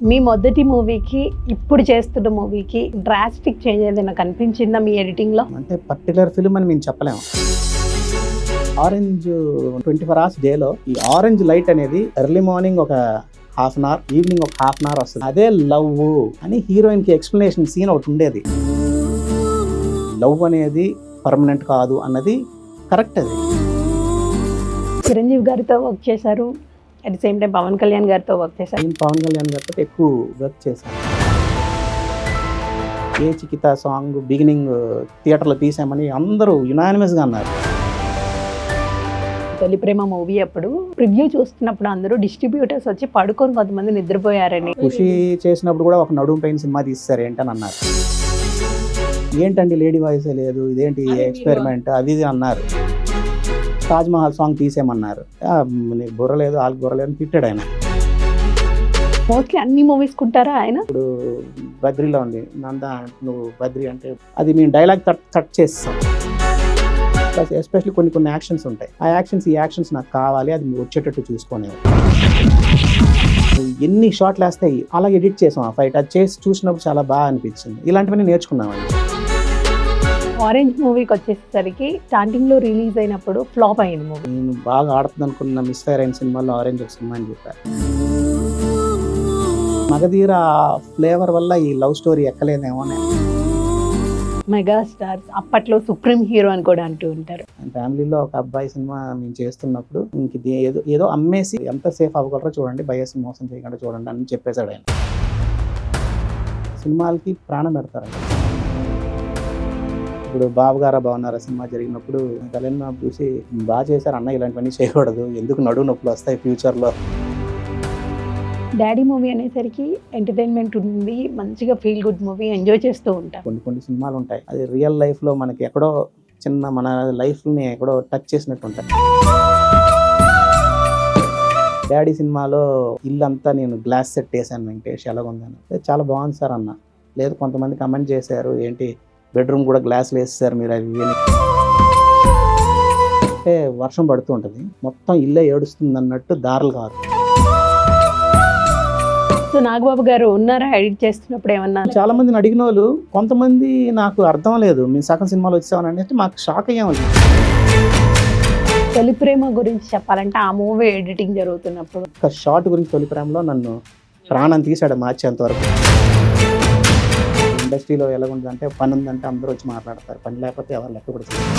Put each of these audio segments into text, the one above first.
మీ మొదటి మూవీకి ఇప్పుడు చేస్తున్న మూవీకి డ్రాస్టిక్ చేంజ్ ఏదైనా కనిపించిందా మీ ఎడిటింగ్లో? అంటే పర్టికులర్ ఫిల్మ్ అని మేము చెప్పలేము. ఆరెంజ్ 24 hours డేలో ఈ ఆరెంజ్ లైట్ అనేది ఎర్లీ మార్నింగ్ ఒక హాఫ్ అన్ అవర్, ఈవినింగ్ ఒక హాఫ్ అన్ అవర్ వస్తుంది. అదే లవ్ అని హీరోయిన్కి ఎక్స్ప్లెనేషన్ సీన్ ఒకటి ఉండేది. లవ్ అనేది పర్మనెంట్ కాదు అన్నది కరెక్ట్. అది చిరంజీవి గారితో వర్క్ చేశారు, at the same time Pawan Kalyan గారితో వర్క్ చేశారు. నేను పవన్ కళ్యాణ్ గారితో ఎక్కువ వర్క్ చేశాను. ఏ చికిత సాంగ్ బిగినింగ్ థియేటర్లో తీసామని అందరూ యునానిమస్గా అన్నారు. తొలి ప్రేమ మూవీ అప్పుడు ప్రివ్యూ చూస్తున్నప్పుడు అందరూ డిస్ట్రిబ్యూటర్స్ వచ్చి పడుకొని కొంతమంది నిద్రపోయారని, ఖుషి చేసినప్పుడు కూడా ఒక నడుము పైన సినిమా తీస్తారు ఏంటని అన్నారు. ఏంటండి లేడీ వాయిసే లేదు, ఇదేంటి ఎక్స్పెరిమెంట్ అది ఇది అన్నారు. తాజ్మహల్ సాంగ్ తీసేయమన్నారు. నీకు బుర్ర లేదు, వాళ్ళకి బుర్ర లేదు అని తిట్టాడు ఆయన. మోస్ట్లీ అన్ని మూవీస్ కుంటారా ఆయన? ఇప్పుడు బద్రీలో ఉంది నంద, నువ్వు బద్రీ అంటే అది మేము డైలాగ్ కట్ చేస్తాం. ఎస్పెషల్లీ కొన్ని యాక్షన్స్ ఉంటాయి. ఆ యాక్షన్స్ ఈ యాక్షన్స్ నాకు కావాలి, అది వచ్చేటట్టు చూసుకునేవి. ఎన్ని షాట్లు వేస్తాయి అలాగే ఎడిట్ చేసాం ఆ ఫైట్. అది చేసి చూసినప్పుడు చాలా బాగా అనిపించింది. ఇలాంటివన్నీ నేర్చుకున్నామండి. ఆరెంజ్ మూవీకి వచ్చేసరికి స్టార్టింగ్లో రిలీజ్ అయినప్పుడు ఫ్లాప్ అయింది మూవీ. నేను బాగా ఆడుతుంది అనుకున్న మిస్ ఫైర్ అయిన సినిమాలో ఆరెంజ్ ఒక సినిమా అని చెప్పారు. మగధీర ఫ్లేవర్ వల్ల ఈ లవ్ స్టోరీ ఎక్కలేదేమో. మెగాస్టార్స్ అప్పట్లో సుప్రీం హీరో అని కూడా అంటూ ఉంటారు. ఫ్యామిలీలో ఒక అబ్బాయి సినిమా మేము చేస్తున్నప్పుడు ఇంక ఇది ఏదో అమ్మేసి ఎంత సేఫ్ అవ్వగలరో చూడండి, బయస్ మోసం చేయకుండా చూడండి అని చెప్పేశాడు ఆయన. సినిమాలకి ప్రాణం పెడతారండి. ఇప్పుడు బాబు గారా బాగున్నారా సినిమా జరిగినప్పుడు కళ్యాణ్ బాబు చూసి బాగా చేశారు అన్న, ఇలాంటివన్నీ చేయకూడదు, ఎందుకు నడువు నొప్పులు వస్తాయి ఫ్యూచర్లో. డాడీ మూవీ అనేసరికి ఎంటర్టైన్మెంట్ ఉంది, మంచిగా ఫీల్ గుడ్ మూవీ, ఎంజాయ్ చేస్తూ ఉంటాం. కొన్ని సినిమాలు ఉంటాయి అది రియల్ లైఫ్లో మనకి ఎక్కడో చిన్న మన లైఫ్ని ఎక్కడో టచ్ చేసినట్టు ఉంటాయి. డాడీ సినిమాలో ఇల్లంతా నేను గ్లాస్ సెట్ వేసాను వెంకటేష్, ఎలాగుందని. చాలా బాగుంది సార్ అన్న. లేదు కొంతమంది కమెంట్ చేశారు, ఏంటి బెడ్రూమ్ కూడా గ్లాసులు వేస్తారు మీరు అవి అంటే వర్షం పడుతూ ఉంటుంది, మొత్తం ఇల్లే ఏడుస్తుంది అన్నట్టు దారులు కాదు. సో నాగబాబు గారు ఉన్నారా ఎడిట్ చేస్తున్నప్పుడు ఏమన్నా? చాలా మందిని అడిగిన వాళ్ళు, కొంతమంది నాకు అర్థం లేదు మేము సగం సినిమాలు వచ్చామని అంటే మాకు షాక్ అయ్యాము. తొలి ప్రేమ గురించి చెప్పాలంటే ఆ మూవీ ఎడిటింగ్ జరుగుతున్నప్పుడు ఒక షార్ట్ గురించి తొలి ప్రేమలో నన్ను ప్రాణం తీశాడు మార్చేంత వరకు. ఇండస్ట్రీలో ఎలాగుంటుందంటే పని ఉందంటే అందరూ వచ్చి మాట్లాడతారు, పని లేకపోతే ఎవరు లెక్క కూడా చేయరు.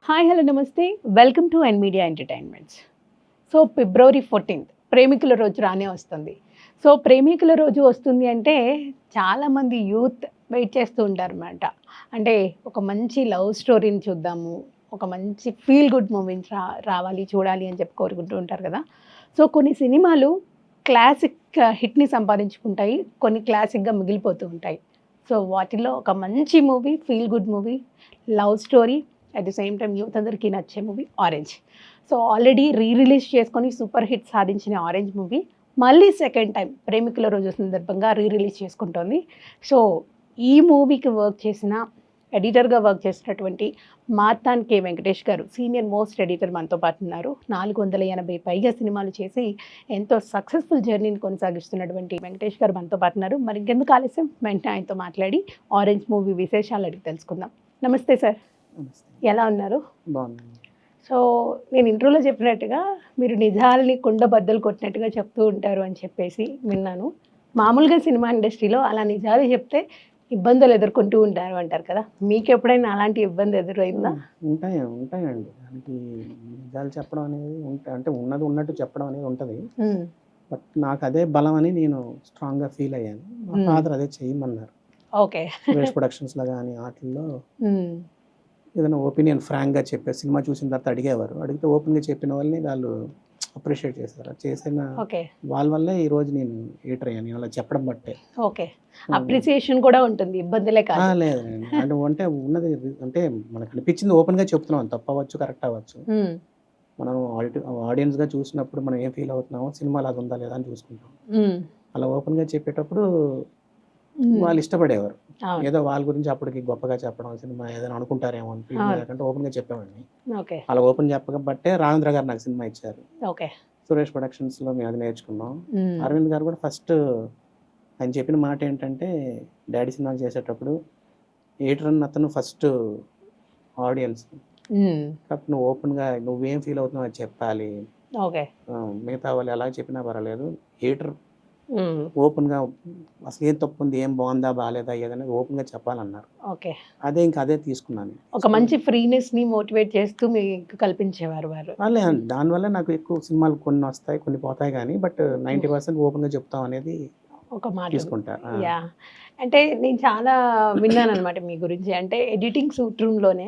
Hi hello namaste, welcome to N media entertainments. So February 14th ప్రేమికుల రోజు రానే వస్తుంది. సో ప్రేమికుల రోజు వస్తుంది అంటే చాలామంది యూత్ వెయిట్ చేస్తూ ఉంటారు అన్నమాట. అంటే ఒక మంచి లవ్ స్టోరీని చూద్దాము, ఒక మంచి ఫీల్ గుడ్ మూవీని రావాలి చూడాలి అని చెప్పి కోరుకుంటూ ఉంటారు కదా. సో కొన్ని సినిమాలు క్లాసిక్ హిట్ని సంపాదించుకుంటాయి, కొన్ని క్లాసిక్గా మిగిలిపోతూ ఉంటాయి. సో వాటిలో ఒక మంచి movie, feel good movie, love story, at the same time youth అందరికీ నచ్చే movie orange. So already release చేసుకొని సూపర్ హిట్ సాధించిన ఆరెంజ్ మూవీ మళ్ళీ సెకండ్ టైం ప్రేమికుల రోజు సందర్భంగా రిలీజ్ చేసుకుంటోంది. సో ఈ మూవీకి వర్క్ చేసిన ఎడిటర్గా వర్క్ చేసినటువంటి మార్తాండ్ కే వెంకటేష్ గారు, సీనియర్ మోస్ట్ ఎడిటర్ మనతో పాటు ఉన్నారు. 480 పైగా సినిమాలు చేసి ఎంతో సక్సెస్ఫుల్ జర్నీని కొనసాగిస్తున్నటువంటి వెంకటేష్ గారు మనతో పాటు ఉన్నారు. మరి ఇంకెందుకు ఆలస్యం, వెంటనే ఆయనతో మాట్లాడి ఆరెంజ్ మూవీ విశేషాలు అడిగి తెలుసుకుందాం. నమస్తే సార్, ఎలా ఉన్నారు? బాగుంది. సో నేను ఇంట్రోలో చెప్పినట్టుగా మీరు నిజాలని కుండ బద్దలు కొట్టినట్టుగా చెప్తూ ఉంటారు అని చెప్పేసి విన్నాను. మామూలుగా సినిమా ఇండస్ట్రీలో అలా నిజాలు చెప్తే ఇబ్బందులు ఎదుర్కొంటూ ఉంటారు అంటారు కదా, మీకు ఎప్పుడైనా అలాంటి ఇబ్బంది ఎదురైందా? ఉంటాయండి. దానికి నిజాలు చెప్పడం అనేది అంటే ఉన్నది ఉన్నట్టు చెప్పడం అనేది ఉంటుంది. బట్ నాకు అదే బలం అని నేను స్ట్రాంగ్గా ఫీల్ అయ్యాను. మా ఫాదర్ అదే చేయమన్నారు. ఓకే, సురేష్ ప్రొడక్షన్స్లో కానీ వాటిల్లో ఏదైనా ఒపీనియన్ ఫ్రాంక్గా చెప్పారు. సినిమా చూసిన తర్వాత అడిగేవారు, అడిగితే ఓపెన్గా చెప్పిన వాళ్ళని వాళ్ళు అప్రిషియేట్ చేశారు. చేసిన వాళ్ళ వల్లే ఈ రోజు నేను ఎడిటర్ అయ్యాను, అలా చెప్పడం బట్టే. ఓకే, అప్రిసియేషన్ కూడా ఉంటుంది, ఇబ్బందులే కాదు. లేదండి, అంటే ఉన్నది అంటే మనకు అనిపించింది ఓపెన్గా చెప్తున్నాం, తప్పవచ్చు కరెక్ట్ అవ్వచ్చు. మనం ఆడియన్స్గా చూసినప్పుడు మనం ఏం ఫీల్ అవుతున్నామో సినిమాలో అది ఉందా లేదా అని చూసుకుంటాం. అలా ఓపెన్గా చెప్పేటప్పుడు వాళ్ళు ఇష్టపడేవారు. ఏదో వాళ్ళ గురించి అప్పటికి గొప్పగా చెప్పడం, సినిమా ఏదైనా అనుకుంటారేమో అని ఫీల్ లేకుంటే ఓపెన్గా చెప్పేవాడిని. అలా ఓపెన్ చెప్పబట్టే రామేంద్ర గారు నాకు సినిమా ఇచ్చారు. సురేష్ ప్రొడక్షన్స్లో మేము అది నేర్చుకున్నాం. అరవింద్ గారు కూడా ఫస్ట్ ఆయన చెప్పిన మాట ఏంటంటే, డాడీ సినిమాకి చేసేటప్పుడు ఎడిటర్ అన్న అతను ఫస్ట్ ఆడియన్స్, కాబట్టి నువ్వు ఓపెన్గా నువ్వేం ఫీల్ అవుతున్నావు అది చెప్పాలి. ఓకే. మిగతా వాళ్ళు ఎలా చెప్పినా పర్వాలేదు, ఎడిటర్ ఓపెన్గా అసలు ఏం తప్పు ఉంది, ఏం బాగుందా బాగాలేదా ఏదనేది ఓపెన్గా చెప్పాలన్నారు. ఓకే. అదే తీసుకున్నాను. ఒక మంచి ఫ్రీనెస్ని మోటివేట్ చేస్తూ మీకు కల్పించేవారు వారు. దానివల్ల నాకు ఎక్కువ సినిమాలు కొన్ని వస్తాయి కొన్ని పోతాయి కానీ, బట్ 90% ఓపెన్గా చెప్తాం అనేది ఒక మాట తీసుకుంటా. యా, అంటే నేను చాలా విన్నాను అనమాట మీ గురించి. అంటే ఎడిటింగ్ సూట్ రూమ్లోనే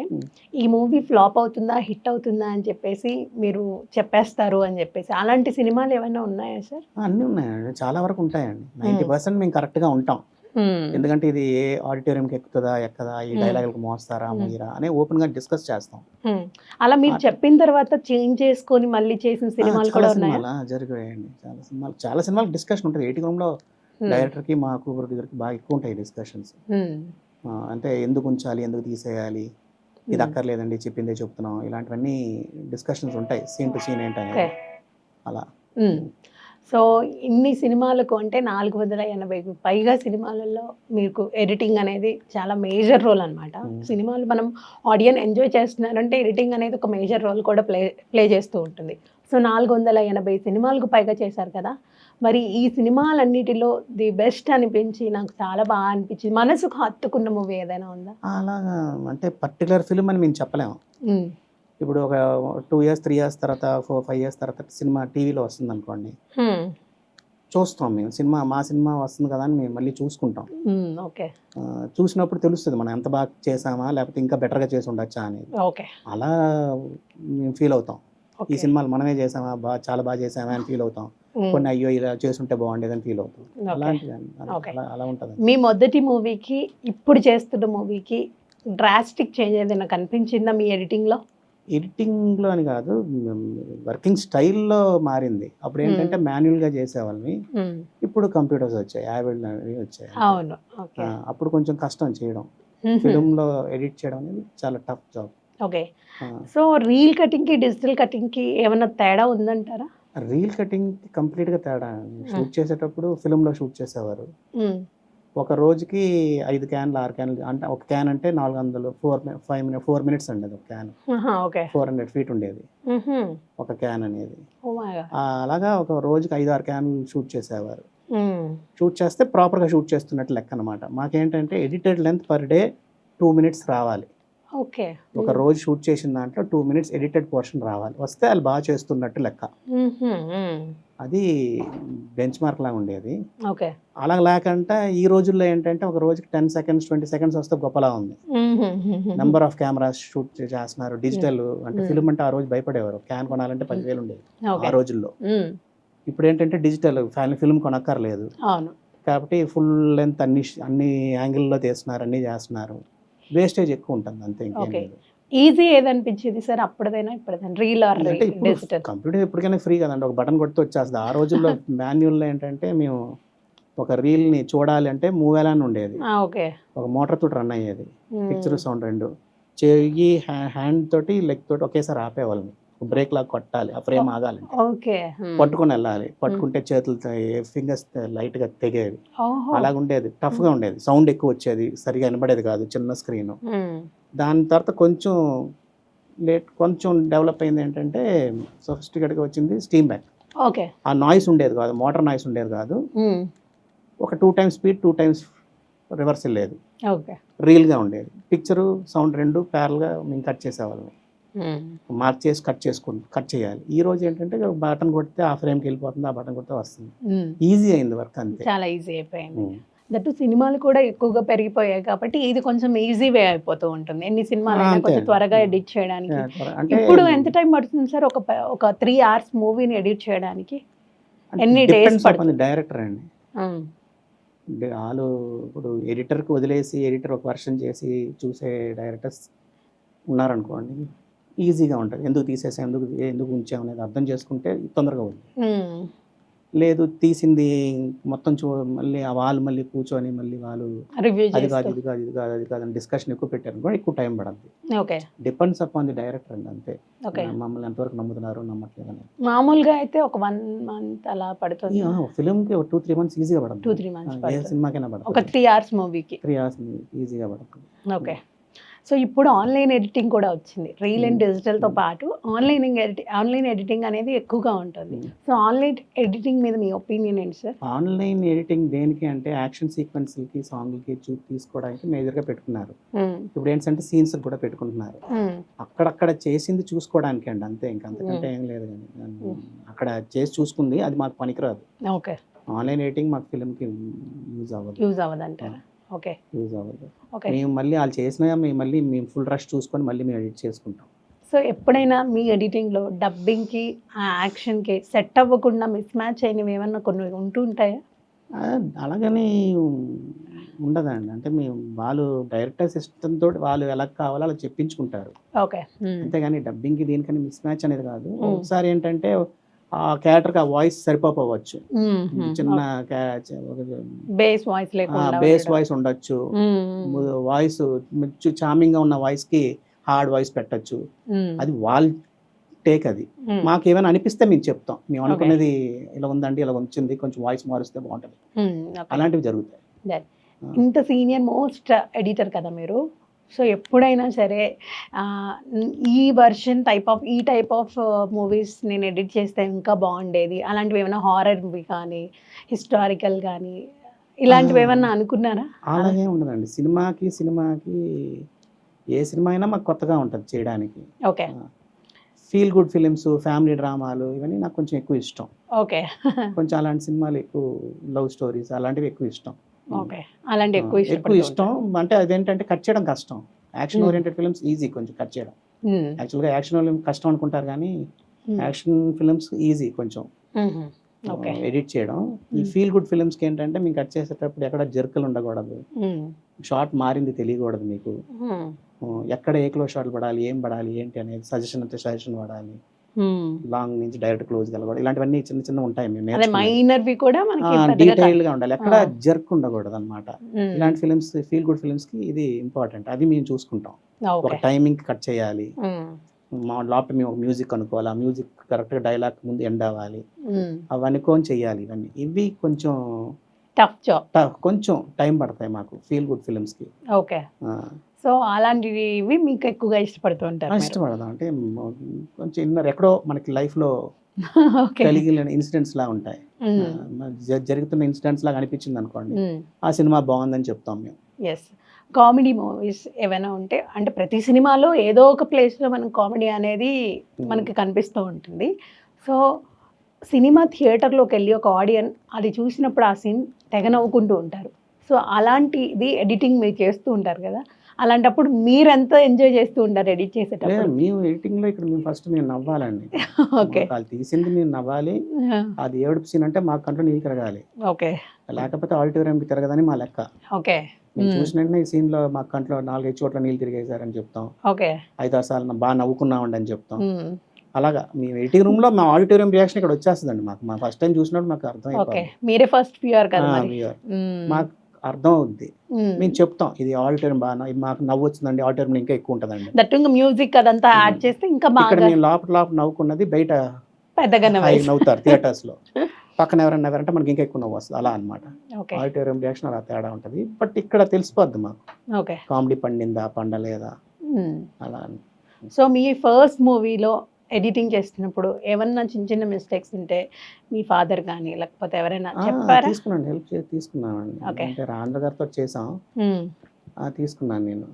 ఈ మూవీ ఫ్లాప్ అవుతుందా హిట్ అవుతుందా అని చెప్పేసి మీరు చెప్పేస్తారు అని చెప్పేసి, అలాంటి సినిమాలు ఏమైనా ఉన్నాయా సార్? అన్నీ ఉన్నాయండి, చాలా వరకు ఉంటాయండి. 90% మేము కరెక్ట్గా ఉంటాం. ఎందుకంటే ఇది ఏ ఆడిటోరియంకి ఎక్కుతుందా ఎక్కదా, ఈ డైలాగులకు మోస్తారా మోయరా అని ఓపెన్గా డిస్కస్ చేస్తాం. అలా మీరు చెప్పిన తర్వాత చేంజ్ చేసుకొని మళ్ళీ చేసిన సినిమాలు కూడా ఉన్నాయి. జరిగాయండి చాలా సినిమాలు డిస్కషన్ ఉంటుంది. ఎయిటింగ్ రూమ్లో డైరెక్టర్కి మాకు ఇద్దరికి బాగా ఎక్కువ ఉంటాయి డిస్కషన్స్. అంటే ఎందుకు ఉంచాలి, ఎందుకు తీసేయాలి, ఇది అక్కర్లేదండి చెప్పిందే చెప్తున్నాం, ఇలాంటివన్నీ డిస్కషన్స్ ఉంటాయి. సీన్ టు సీన్ ఏంటనేది అలా. సో ఇన్ని సినిమాలకు అంటే 480 పైగా సినిమాలలో మీకు ఎడిటింగ్ అనేది చాలా మేజర్ రోల్ అనమాట. సినిమాలు మనం ఆడియన్స్ ఎంజాయ్ చేస్తున్నారంటే ఎడిటింగ్ అనేది ఒక మేజర్ రోల్ కూడా ప్లే చేస్తూ ఉంటుంది. సో 480 సినిమాలకు పైగా చేశారు కదా, మరి ఈ సినిమాలన్నిటిలో ది బెస్ట్ అనిపించి నాకు చాలా బాగా అనిపించింది, మనసుకు హత్తుకున్న మూవీ ఏదైనా ఉందా? అలాగా అంటే పర్టికులర్ ఫిల్మ్ అని మేము చెప్పలేము. ఇప్పుడు ఒక 2 years 3 years తర్వాత 4-5 years తర్వాత సినిమా టీవీలో వస్తుంది అనుకోండి, చూస్తాం మేము. మా సినిమా వస్తుంది కదా అని మేము మళ్ళీ చూసుకుంటాం. ఓకే. చూసినప్పుడు తెలుస్తుంది మనం ఎంత బాగా చేసామా లేకపోతే ఇంకా బెటర్గా చేసి ఉండొచ్చా అనేది. ఓకే. అలా మేము ఫీల్ అవుతాం. ఈ సినిమాలు మనమే చేసామా, చాలా బాగా చేసామా అని ఫీల్ అవుతాం. కొన్ని అయ్యో ఇలా చేస్తుంటే బాగుండేదని ఫీల్ అవుతాం. అలా ఉంటుంది. మీ మొదటి మూవీకి ఇప్పుడు చేస్తున్న మూవీకి డ్రాస్టిక్ చేంజ్ ఏదైనా కనిపించిందా మీ ఎడిటింగ్లో? ఎడిటింగ్లో అని కాదు, వర్కింగ్ స్టైల్లో మారింది. అప్పుడు ఏంటంటే మాన్యువల్గా చేసేవాళ్ళని, ఇప్పుడు కంప్యూటర్స్ వచ్చాయి, యావెల్ వచ్చాయి. అవును. అప్పుడు కొంచెం కష్టం చేయడం, ఫిల్మ్లో ఎడిట్ చేయడం అనేది చాలా tough job. Okay. So reel కటింగ్కి డిజిటల్ కటింగ్కి ఏమైనా తేడా ఉందంటారా? రీల్ కటింగ్ కంప్లీట్గా తేడా. షూట్ చేసేటప్పుడు ఫిల్మ్లో షూట్ చేసేవారు, ఒక రోజుకి 5 క్యాన్లు 6 క్యాన్లు, అంటే ఒక క్యాన్ అంటే 400 4 minutes అండి. అది ఒక క్యాన్ 400 feet ఉండేది ఒక క్యాన్ అనేది. అలాగా ఒక రోజుకి 5-6 క్యాన్లు షూట్ చేసేవారు. షూట్ చేస్తే ప్రాపర్గా షూట్ చేస్తున్నట్టు లెక్క అనమాట. మాకేంటంటే edited length per day 2 minutes రావాలి. ఓకే. ఒక రోజు షూట్ చేసిన దాంట్లో 2 minutes ఎడిటెడ్ పోర్షన్ రావాలి, వస్తే వాళ్ళు బాగా చేస్తున్నట్టు లెక్క. అది బెంచ్ మార్క్ లాగా ఉండేది. ఓకే. అలా లేకుండా ఈ రోజుల్లో ఏంటంటే ఒక రోజుకి 10 seconds 20 seconds వస్తే గొప్పలా ఉంది. నెంబర్ ఆఫ్ కెమెరాస్ షూట్ చేస్తున్నారు. డిజిటల్ అంటే ఫిల్మ్ అంటే ఆ రోజు భయపడేవారు, క్యాన్ కొనాలంటే 10,000 ఉండేది ఆ రోజుల్లో. ఇప్పుడు ఏంటంటే డిజిటల్ ఫిల్మ్ కొనక్కర్లేదు కాబట్టి ఫుల్ లెంత్ అన్ని యాంగిల్లో తీస్తున్నారు, అన్ని చేస్తున్నారు. వేస్టేజ్ ఎక్కువ ఉంటుంది అంతే, ఇంకేం లేదు. ఈజీ ఏదనిపించింది సార్ అప్పుడైనా ఇప్పుడైనా? Reel or digital? కంప్యూటర్ ఎప్పటికైనా ఫ్రీ కదండి, ఒక బటన్ కొడితే వచ్చేస్తుంది. ఆ రోజుల్లో మాన్యువల్లో ఏంటంటే మేము ఒక రీల్ని చూడాలి అంటే మూవేలాని ఉండేది, ఒక మోటార్ తోటి రన్ అయ్యేది, పిక్చర్ సౌండ్ రెండు, చెయ్యి హ్యాండ్ తోటి లెగ్ తోటి ఒకేసారి ఆపేవాళ్ళని, బ్రేక్ లాగా కొట్టాలి, ఆ ఫ్రేమ్ ఆగాలంటే పట్టుకొని వెళ్ళాలి, పట్టుకుంటే చేతులు ఫింగర్స్ లైట్గా తెగేవి. అలాగుండేది, టఫ్గా ఉండేది, సౌండ్ ఎక్కువ వచ్చేది, సరిగా వినబడేది కాదు, చిన్న స్క్రీన్. దాని తర్వాత కొంచెం డెవలప్ అయింది ఏంటంటే సొఫిస్టికేట్గా వచ్చింది స్టీమ్ బ్యాక్. ఆ నాయిస్ ఉండేది కాదు, మోటార్ నాయిస్ ఉండేది కాదు, ఒక 2 times స్పీడ్ 2 times రివర్సల్ లేదు, రియల్గా ఉండేది. పిక్చరు సౌండ్ రెండు ప్యారల్గా మేము కట్ చేసేవాళ్ళం, మార్క్ చేసి కట్ చేయాలి. ఈ రోజు ఏంటంటే బటన్ కొడితే ఆ ఫ్రేమ్కి వెళ్ళిపోతుంది, ఆ బటన్ కొడితే వస్తుంది. ఈజీ అయింది వర్క్, అంతే, చాలా ఈజీ అయిపోయింది. దట్టు సినిమాలు కూడా ఎక్కువగా పెరిగిపోయాయి కాబట్టి ఇది కొంచెం ఈజీ వే అయిపోతూ ఉంటుంది. ఎన్ని సినిమాలు అయినా కొంచెం త్వరగా ఎడిట్ చేయడానికి. ఇప్పుడు ఎంత టైం పడుతుంది సార్ ఒక 3 hours మూవీని ఎడిట్ చేయడానికి? ఎన్ని డేస్ పడుతుంది? డైరెక్టర్ అండి, వాళ్ళు ఇప్పుడు ఎడిటర్కి వదిలేసి ఎడిటర్ ఒక వర్షన్ చేసి చూసే డైరెక్టర్స్ ఉన్నారనుకోండి, ఈజీగా ఉంటుంది. ఎందుకు తీసేసాం, ఎందుకు ఉంచాం అనేది అర్థం చేసుకుంటే తొందరగా ఉంది. లేదు తీసింది మొత్తం మళ్ళీ ఆ వాళ్ళు మళ్ళీ కూర్చొని మళ్ళీ వాళ్ళు రివ్యూ అది కాదు చేస్తూ. ఇది కాదు ఇది కాదు అది కాదు అని డిస్కషన్ ఎక్కువ పెట్టారు కూడా ఎక్కువ టైం పడుతుంది. Okay depends upon the director అండి అంతే. ఓకే. మమ్మల్ని ఎంతవరకు నమ్ముతున్నారు నమ్మట్లేదు అని. మామూలుగా అయితే ఒక 1 month అలా పడుతుంది. ఫిల్మ్కి 2-3 months ఈజీగా పడుతుంది. 2-3 months ఏ పడుతుంది. సినిమాకైనా ఒక పడుతుంది. 3 hours మూవీకి. 3 hours ఈజీగా పడుతుంది. ఓకే. సో ఇప్పుడు ఆన్లైన్ ఎడిటింగ్ కూడా వచ్చింది. రీల్ అండ్ డిజిటల్తో పాటు ఆన్లైన్ ఎడిటింగ్ అనేది ఎక్కువగా ఉంటుంది. సో ఆన్లైన్ ఎడిటింగ్ మీద మీ ఒపీనియన్ ఏంటి సార్? ఆన్లైన్ ఎడిటింగ్ దేనికి అంటే యాక్షన్ సీక్వెన్స్లకి సాంగ్లకి తీసుకోవడానికి మేజర్గా పెట్టుకున్నారు. ఇప్పుడు ఏంటంటే సీన్స్ కూడా పెట్టుకుంటున్నారు. అక్కడక్కడ చేసింది చూసుకోవడానికి అండి అంతే, ఇంకా అంతకంటే ఏం లేదు. కానీ అక్కడ చేసి చూసుకుంది అది మాకు పనికిరాదు. ఓకే. ఆన్లైన్ ఎడిటింగ్ మాకు ఫిల్మ్కి యూజ్ అవ్వదంటారా? ఓకే. యూజ్ అవ్వదు. ఓకే. మేము మళ్ళీ వాళ్ళు చేసినా మేము ఫుల్ రష్ చూసుకొని మళ్ళీ మేము ఎడిట్ చేసుకుంటాం. సో ఎప్పుడైనా మీ ఎడిటింగ్లో డబ్బింగ్కి ఆ యాక్షన్కి సెట్ అవ్వకుండా మిస్ మ్యాచ్ అయినవి ఏమన్నా కొన్ని ఉంటూ ఉంటాయా? అలాగని ఉండదండి. అంటే మేము వాళ్ళు డైరెక్టర్ సిస్టమ్ తోటి వాళ్ళు ఎలా కావాలో అలా చెప్పించుకుంటారు. ఓకే. అంతేగాని డబ్బింగ్కి దీనికని మిస్ మ్యాచ్ అనేది కాదు. ఒకసారి ఏంటంటే ఆ క్యారెక్టర్కి ఆ వాయిస్ సరిపోవచ్చు. చిన్న బేస్ వాయిస్ లేకుండా బేస్ వాయిస్ ఉండొచ్చు. వాయిస్ చార్మింగ్ గా ఉన్న వాయిస్ కి హార్డ్ వాయిస్ పెట్టచ్చు. అది వాళ్ళ టేక్. అది మాకు ఏమైనా అనిపిస్తే మేము చెప్తాం, మేము అనుకున్నది ఇలా ఉందండి, ఇలా వచ్చింది, కొంచెం వాయిస్ మారుస్తే బాగుంటుంది. అలాంటివి జరుగుతాయి. ఇంత సీనియర్ మోస్ట్ ఎడిటర్ కదా మీరు. సో ఎప్పుడైనా సరే ఈ టైప్ ఆఫ్ మూవీస్ నేను ఎడిట్ చేస్తే ఇంకా బాగుండేది అలాంటివి ఏమైనా హారర్ మూవీ కానీ హిస్టారికల్ కానీ ఇలాంటివి ఏమన్నా అనుకున్నారా? అలాగే ఉండదండి. సినిమాకి ఏ సినిమా అయినా మాకు కొత్తగా ఉంటుంది చేయడానికి. Okay. Feel good films, family డ్రామాలు ఇవన్నీ నాకు కొంచెం ఎక్కువ ఇష్టం. ఓకే. కొంచెం అలాంటి సినిమాలు ఎక్కువ, లవ్ స్టోరీస్ అలాంటివి ఎక్కువ ఇష్టం. ఓకే. అలాంటి ఎక్కువ ఇష్టం. అంటే అదేంటంటే కట్ చేయడం కష్టం. యాక్షన్ ఓరియంటెడ్ ఫిల్మ్స్ ఈజీ కొంచెం కట్ చేయడం. యాక్చువల్గా యాక్షన్ కష్టం అనుకుంటారు కానీ యాక్షన్ ఫిల్మ్స్ ఈజీ కొంచెం ఎడిట్ చేయడం. ఈ ఫీల్ గుడ్ ఫిల్మ్స్కి ఏంటంటే మీకు కట్ చేసేటప్పుడు ఎక్కడ జర్కులు ఉండకూడదు, షార్ట్ మారింది తెలియకూడదు మీకు, ఎక్కడ ఏ క్లోజ్ షాట్లు పడాలి, ఏం పడాలి ఏంటి అనేది సజెషన్ పడాలి, లాంగ్ నుంచి డైరెక్ట్ క్లోజ్ కలగడం, ఇలాంటివన్నీ చిన్న చిన్న ఉంటాయి. డీటెయిల్ గా ఉండాలి, ఎక్కడ జర్క్ ఉండకూడదు అనమాట. ఇలాంటి ఫిల్మ్స్, ఫీల్ గుడ్ ఫిల్మ్స్ కి ఇది ఇంపార్టెంట్. అవి మేము చూసుకుంటాం. ఒక టైమింగ్ కట్ చేయాలి, మా లోపల మేము ఒక మ్యూజిక్ అనుకోవాలి, ఆ మ్యూజిక్ కరెక్ట్ గా డైలాగ్ ముందు ఎండ్ అవ్వాలి, అవి అనుకోని చెయ్యాలి. ఇవన్నీ ఇవి కొంచెం టఫ్, కొంచెం టైం పడతాయి మాకు ఫీల్ గుడ్ ఫిల్మ్స్ కి. ఓకే. సో అలాంటివి మీకు ఎక్కువగా ఇష్టపడుతూ ఉంటారు? ఇష్టపడదాం అంటే కొంచెం ఇన్నర్ ఎక్కడో మనకి లైఫ్ లో కలిగిన ఇన్సిడెంట్స్ లా ఉంటాయి. జరుగుతున్న ఇన్సిడెంట్స్ లాగా అనిపించింది అనుకోండి, ఆ సినిమా బాగుందని చెప్తాం మేము. ఎస్. కామెడీ మూవీస్ ఏమైనా ఉంటే, అంటే ప్రతి సినిమాలో ఏదో ఒక ప్లేస్లో మనం కామెడీ అనేది మనకి కనిపిస్తూ ఉంటుంది. సో సినిమా థియేటర్లోకి వెళ్ళి ఒక ఆడియన్స్ అది చూసినప్పుడు ఆ సీన్ తెగ నవ్వుకుంటూ ఉంటారు. సో అలాంటిది ఎడిటింగ్ మీరు చేస్తూ ఉంటారు కదా, అలాంటప్పుడు మీరు ఎంత ఎంజాయ్ చేస్తూ ఉంటారు ఎడిట్ చేసేటప్పుడు? మేము ఎడిటింగ్ లో ఇక్కడ మేము ఫస్ట్ నేను నవ్వాలండి. ఓకే. వాళ్ళు తీసింది నేను నవ్వాలి. అది ఏడుపు సీన్ అంటే మా కంట్లో నీళ్ళు తిరగాలి. ఓకే. లేకపోతే ఆడిటోరియంకి తిరగదని మా లెక్క. ఓకే. మేము చూసిన వెంటనే ఈ సీన్ లో మా కంట్లో 4-5 చోట్ల నీళ్ళు తిరిగేశారని చెప్తాం. ఓకే. 5-6 సార్లు బాగా నవ్వుకున్నామండి అని చెప్తాం. అలాగా మేము ఎడిటింగ్ రూమ్ లో మా ఆడిటోరియం రియాక్షన్ ఇక్కడ వచ్చేస్తుందండి మాకు. మా ఫస్ట్ టైం చూసినప్పుడు మాకు అర్థం అయిపోయింది. మీరే ఫస్ట్ వ్యూయర్ కదా, మాకు అర్థం అవుద్ది. మేము చెప్తాం ఇది ఆడిటోరియం బాగా మాకు నవ్వు వచ్చిందండి, ఆడిటోరియం ఇంకా ఎక్కువ ఉంటుందండి. దట్ మ్యూజిక్ అదంతా యాడ్ చేస్తే ఇంకా బాగా. మేము లోపల నవ్వుకున్నది బయట పెద్దగా నవ్వుతారు థియేటర్స్ లో. పక్కన ఎవరన్నా ఎవరంటే మనకి ఇంకా ఎక్కువ నవ్వు వస్తుంది. అలా అనమాట ఆడిటోరియం రియాక్షన్ అలా తేడా ఉంటుంది. బట్ ఇక్కడ తెలిసిపోద్ది మాకు కామెడీ పండిందా పండలేదా అలా. సో మీ ఫస్ట్ మూవీలో ఎడిటింగ్ చేస్తున్నప్పుడు ఏమన్నా చిన్న చిన్న మిస్టేక్స్ ఉంటే మీ ఫాదర్ కానీ లేకపోతే ఎవరైనా చెప్పారా? తీసుకున్నాను, హెల్ప్ తీసుకున్నానండి. అంటే రాంధ్ర గారితో చేసాం, తీసుకున్నాను నేను.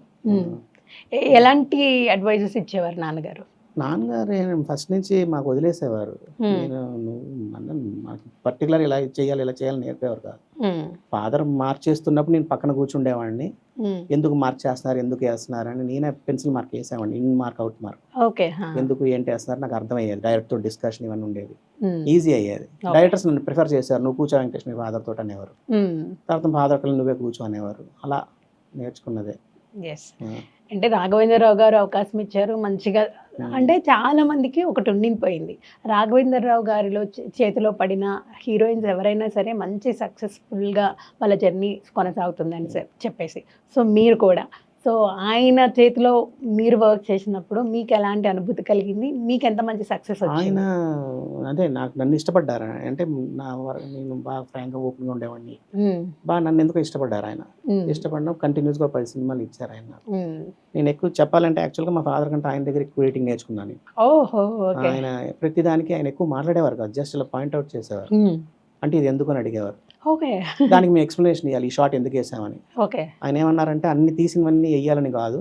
ఎలాంటి అడ్వైజెస్ ఇచ్చేవారు నాన్నగారు? నాన్నగారు ఫస్ట్ నుంచి మాకు వదిలేసేవారు. నేను మాకు పర్టికులర్ ఇలా చేయాలని నేర్పేవారు కాదు. ఫాదర్ మార్చేస్తున్నప్పుడు నేను పక్కన కూర్చుండేవాడిని. ఎందుకు మార్క్ చేస్తున్నారు, ఎందుకు వేస్తున్నారు అని నేనే పెన్సిల్ మార్క్ వేసేవాడిని, ఇన్ మార్క్ అవుట్ మార్క్. ఎందుకు ఏంటి వేస్తున్నారు నాకు అర్థమయ్యేది. డైరెక్ట్ తో డిస్కషన్ ఇవన్నీ ఉండేది, ఈజీ అయ్యేది. డైరెక్టర్స్ నన్ను ప్రిఫర్ చేశారు, నువ్వు కూర్చో వెంకటేష్ మీ ఫాదర్ తోటి అనేవారు. తర్వాత ఫాదర్ కళ్ళు నువ్వే కూర్చో అనేవారు. అలా నేర్చుకున్నదే. అంటే రాఘవేంద్రరావు గారు అవకాశం ఇచ్చారు, మంచిగా అంటే చాలా మందికి ఒకటి ఉండిపోయింది, రాఘవేంద్రరావు గారిలో చేతిలో పడిన హీరోయిన్స్ ఎవరైనా సరే మంచి సక్సెస్ఫుల్గా వాళ్ళ జర్నీ కొనసాగుతుందని చెప్పేసి, సో మీరు కూడా, సో ఆయన చేతిలో మీరు వర్క్ చేసినప్పుడు మీకు ఎలాంటి అనుభూతి కలిగింది, మీకు ఎంత మంచి సక్సెస్ ఆయన వచ్చింది? అదే నన్ను ఇష్టపడ్డారు అంటే నేను బాగా ఫ్రాంక్గా ఓపెన్గా ఉండేవాడిని, ఉమ్, బాగా నన్ను ఎందుకో ఇష్టపడ్డారు ఆయన. ఉమ్, ఇష్టపడిన కంటిన్యూస్గా 10 సినిమాలు ఇచ్చారు ఆయన నాకు. ఉమ్. నేను ఎక్కువ చెప్పాలంటే యాక్చువల్గా మా ఫాదర్ కంటే ఆయన దగ్గర ఎక్కువ ఎడిటింగ్ నేర్చుకున్నాను. ఓహో, ఓకే. ఆయన ప్రతిదానికి ఆయన ఎక్కువ మాట్లాడేవారు కాదు, జస్ట్ ఇలా పాయింట్అవుట్ చేసేవారు. అంటే ఇది ఎందుకు అని అడిగేవారు, ఓకే, దానికి మేము ఎక్స్ప్లెనేషన్ ఇవ్వాలి, ఈ షాట్ ఎందుకు వేసామని. ఓకే. ఆయన ఏమన్నారంటే అన్ని తీసినవన్నీ వేయాలని కాదు,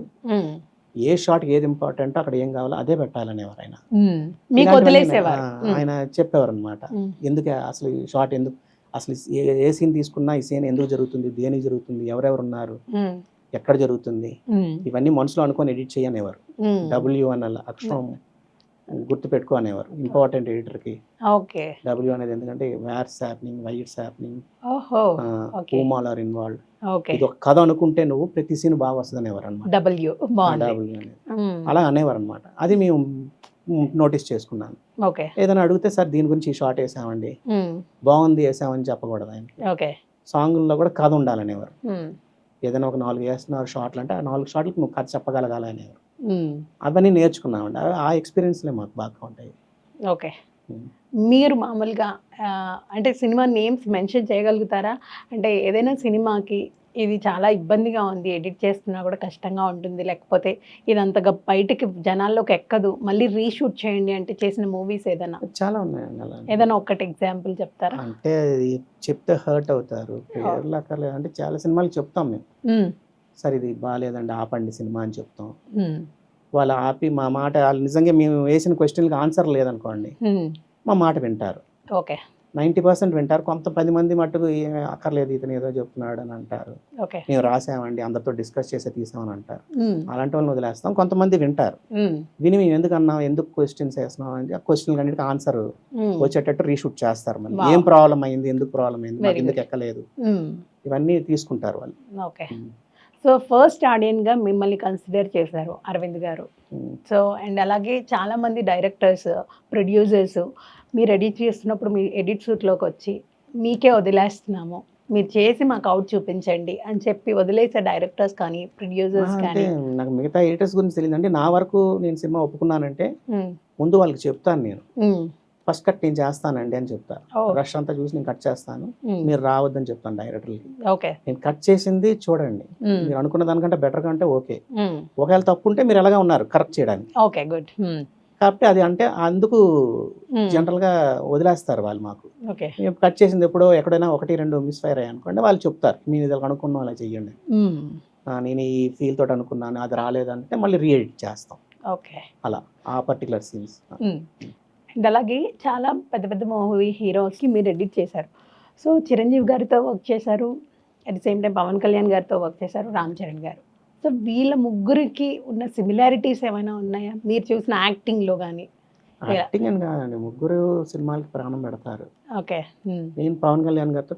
ఏ షాట్కి ఏది ఇంపార్టెంట్ అక్కడ ఏం కావాలో అదే పెట్టాలనేవారు ఆయన. మీకు వదిలేసేవారు. ఆయన చెప్పేవారు అనమాట, ఎందుకు అసలు ఈ షాట్ ఎందుకు, అసలు ఏ సీన్ తీసుకున్నా ఈ సీన్ ఎందుకు జరుగుతుంది, దేనికి జరుగుతుంది, ఎవరెవరు ఉన్నారు, ఎక్కడ జరుగుతుంది, ఇవన్నీ మనసులో అనుకొని ఎడిట్ చేయనేవారు. డబ్ల్యూ అన్న అక్షరం గుర్తు పెట్టుకో అనేవారు ఇంపార్టెంట్ ఎడిటర్కి. ఓకే. డబ్ల్యూ అనేది ఎందుకంటే where's happening, why it's happening, ఓహో, okay. Whom all are involved. Okay. ఇది ఒక కథ అనుకుంటే నువ్వు ప్రతి సీన్ బాగా వస్తుంది అనేవారు అనమాట. డబ్ల్యూ బాగుంది. డబ్ల్యూ అనేది అలా అనేవారు అనమాట. అది మేము నోటీస్ చేసుకున్నాను. ఓకే. ఏదైనా అడిగితే సార్ దీని గురించి ఈ షార్ట్ వేసామండి, బాగుంది వేసామని చెప్పకూడదు ఆయనకి. ఓకే. సాంగుల్లో కూడా కథ ఉండాలనేవారు. ఏదైనా ఒక 4 వేస్తున్నారు షార్ట్లు అంటే ఆ 4 షార్ట్లకి నువ్వు కథ చెప్పగలగాలనేవారు. అవన్నీ నేర్చుకున్నామండి. ఆ ఎక్స్పీరియన్స్లే మాకు బాగా ఉంటాయి. ఓకే. మీరు మామూలుగా అంటే సినిమా నేమ్స్ మెన్షన్ చేయగలుగుతారా? అంటే ఏదైనా సినిమాకి ఇది చాలా ఇబ్బందిగా ఉంది, ఎడిట్ చేస్తున్నా కూడా కష్టంగా ఉంటుంది, లేకపోతే ఇది అంతగా బయటికి జనాల్లోకి ఎక్కదు, మళ్ళీ రీషూట్ చేయండి అంటే చేసిన మూవీస్ ఏదైనా చాలా ఉన్నాయండి అలా. ఏదైనా ఒక్కటి ఎగ్జాంపుల్ చెప్తారా? అంటే అది చెప్తే హర్ట్ అవుతారు, పేర్లు అక్కర్లేదు. అంటే చాలా సినిమాలు చెప్తాం మేము, సరే ఇది బాగాలేదండి ఆపండి సినిమా అని చెప్తాం. వాళ్ళు ఆపి మా మాట, వాళ్ళు నిజంగా మేము వేసిన క్వశ్చన్కి ఆన్సర్ లేదనుకోండి మా మాట వింటారు. ఓకే. 90% వింటారు. కొంత 10 మంది మట్టుకు అక్కర్లేదు ఇతను ఏదో చెప్తున్నాడు అని అంటారు. ఓకే. మేము రాసామండి అందరితో డిస్కస్ చేసి తీసామని అంటారు. అలాంటి వాళ్ళని వదిలేస్తాం. కొంతమంది వింటారు, విని మేము ఎందుకు అన్నాం, ఎందుకు క్వశ్చన్స్ వేస్తున్నాం అని ఆ క్వశ్చన్ అన్నిటికీ ఆన్సర్ వచ్చేటట్టు రీషూట్ చేస్తారు. మళ్ళీ ఏం ప్రాబ్లం అయింది, ఎందుకు ప్రాబ్లం అయింది, మాకు ఎందుకు ఎక్కలేదు, ఇవన్నీ తీసుకుంటారు వాళ్ళు. ఓకే. సో ఫస్ట్ ఆడియన్గా మిమ్మల్ని కన్సిడర్ చేశారు అరవింద్ గారు. సో అండ్ అలాగే చాలామంది డైరెక్టర్స్, ప్రొడ్యూసర్స్ మీరు ఎడిట్ చేస్తున్నప్పుడు మీ ఎడిట్ షూట్లోకి వచ్చి మీకే వదిలేస్తున్నాము, మీరు చేసి మాకు అవుట్ చూపించండి అని చెప్పి వదిలేసే డైరెక్టర్స్ కానీ ప్రొడ్యూసర్స్ కానీ. నాకు మిగతా ఎడిటర్స్ గురించి తెలియదు. అంటే నా వరకు నేను సినిమా ఒప్పుకున్నానంటే ముందు వాళ్ళకి చెప్తాను, నేను ఫస్ట్ కట్ నేను చేస్తానండి అని చెప్తాను. రష్ అంతా చూసి నేను కట్ చేస్తాను, మీరు రావద్దని చెప్తాను డైరెక్టర్కి. ఓకే. నేను కట్ చేసింది చూడండి, మీరు అనుకున్న దానికంటే బెటర్ కంటే ఓకే, ఒకవేళ తప్పు ఉంటే మీరు ఎలాగా ఉన్నారు కరెక్ట్ చేయడానికి. Okay, good. కాబట్టి అది అంటే అందుకు జనరల్గా వదిలేస్తారు వాళ్ళు మాకు. ఓకే. కట్ చేసింది ఎప్పుడో ఎక్కడైనా 1-2 మిస్ఫైర్ అయ్యాయి అనుకోండి, వాళ్ళు చెప్తారు నేను ఇది అనుకున్నాం అలా చెయ్యండి, నేను ఈ ఫీల్ తోటి అనుకున్నాను అది రాలేదంటే మళ్ళీ రీఎడిట్ చేస్తాం. ఓకే. అలా ఆ పర్టికులర్ సీన్స్. అండ్ అలాగే చాలా పెద్ద పెద్ద మూవీ హీరోస్కి మీరు ఎడిట్ చేశారు. సో చిరంజీవి గారితో వర్క్ చేశారు, at the same time Pawan Kalyan గారితో వర్క్ చేశారు, రామ్ చరణ్ గారు. సో వీళ్ళ ముగ్గురికి ఉన్న సిమిలారిటీస్ ఏమైనా ఉన్నాయా మీరు చూసిన యాక్టింగ్లో కానీ? యాక్టింగ్ అని కాదండి, ముగ్గురు సినిమాలకి ప్రాణం పెడతారు. ఓకే. నేను పవన్ కళ్యాణ్ గారితో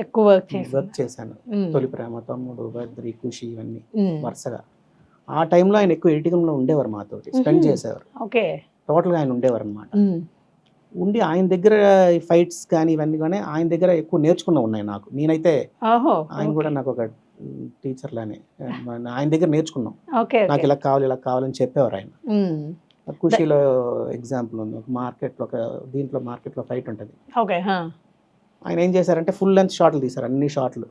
ఎక్కువ వర్క్ చేశాను. తొలి ప్రేమ, తమ్ముడు, బద్రి, ఖుషి ఇవన్నీ వరుసగా. ఆ టైంలో ఆయన ఎక్కువ ఎడిటింగ్లో ఉండేవారు, మాతో స్పెండ్ చేసేవారు. ఓకే. టోటల్గా ఆయన ఉండేవారు అనమాట. ఉండి ఆయన దగ్గర ఫైట్స్ కానీ ఇవన్నీ కానీ ఆయన దగ్గర ఎక్కువ నేర్చుకున్న ఉన్నాయి నాకు. నేనైతే ఆయన కూడా నాకు ఒక టీచర్ లానే ఆయన దగ్గర నేర్చుకున్నాం. నాకు ఇలా కావాలని చెప్పేవారు ఆయన. ఖుషీలో ఎగ్జాంపుల్ ఉంది, ఒక మార్కెట్లో ఫైట్ ఉంటుంది. ఆయన ఏం చేశారంటే ఫుల్ లెంత్ షాట్లు తీశారు, అన్ని షాట్లు.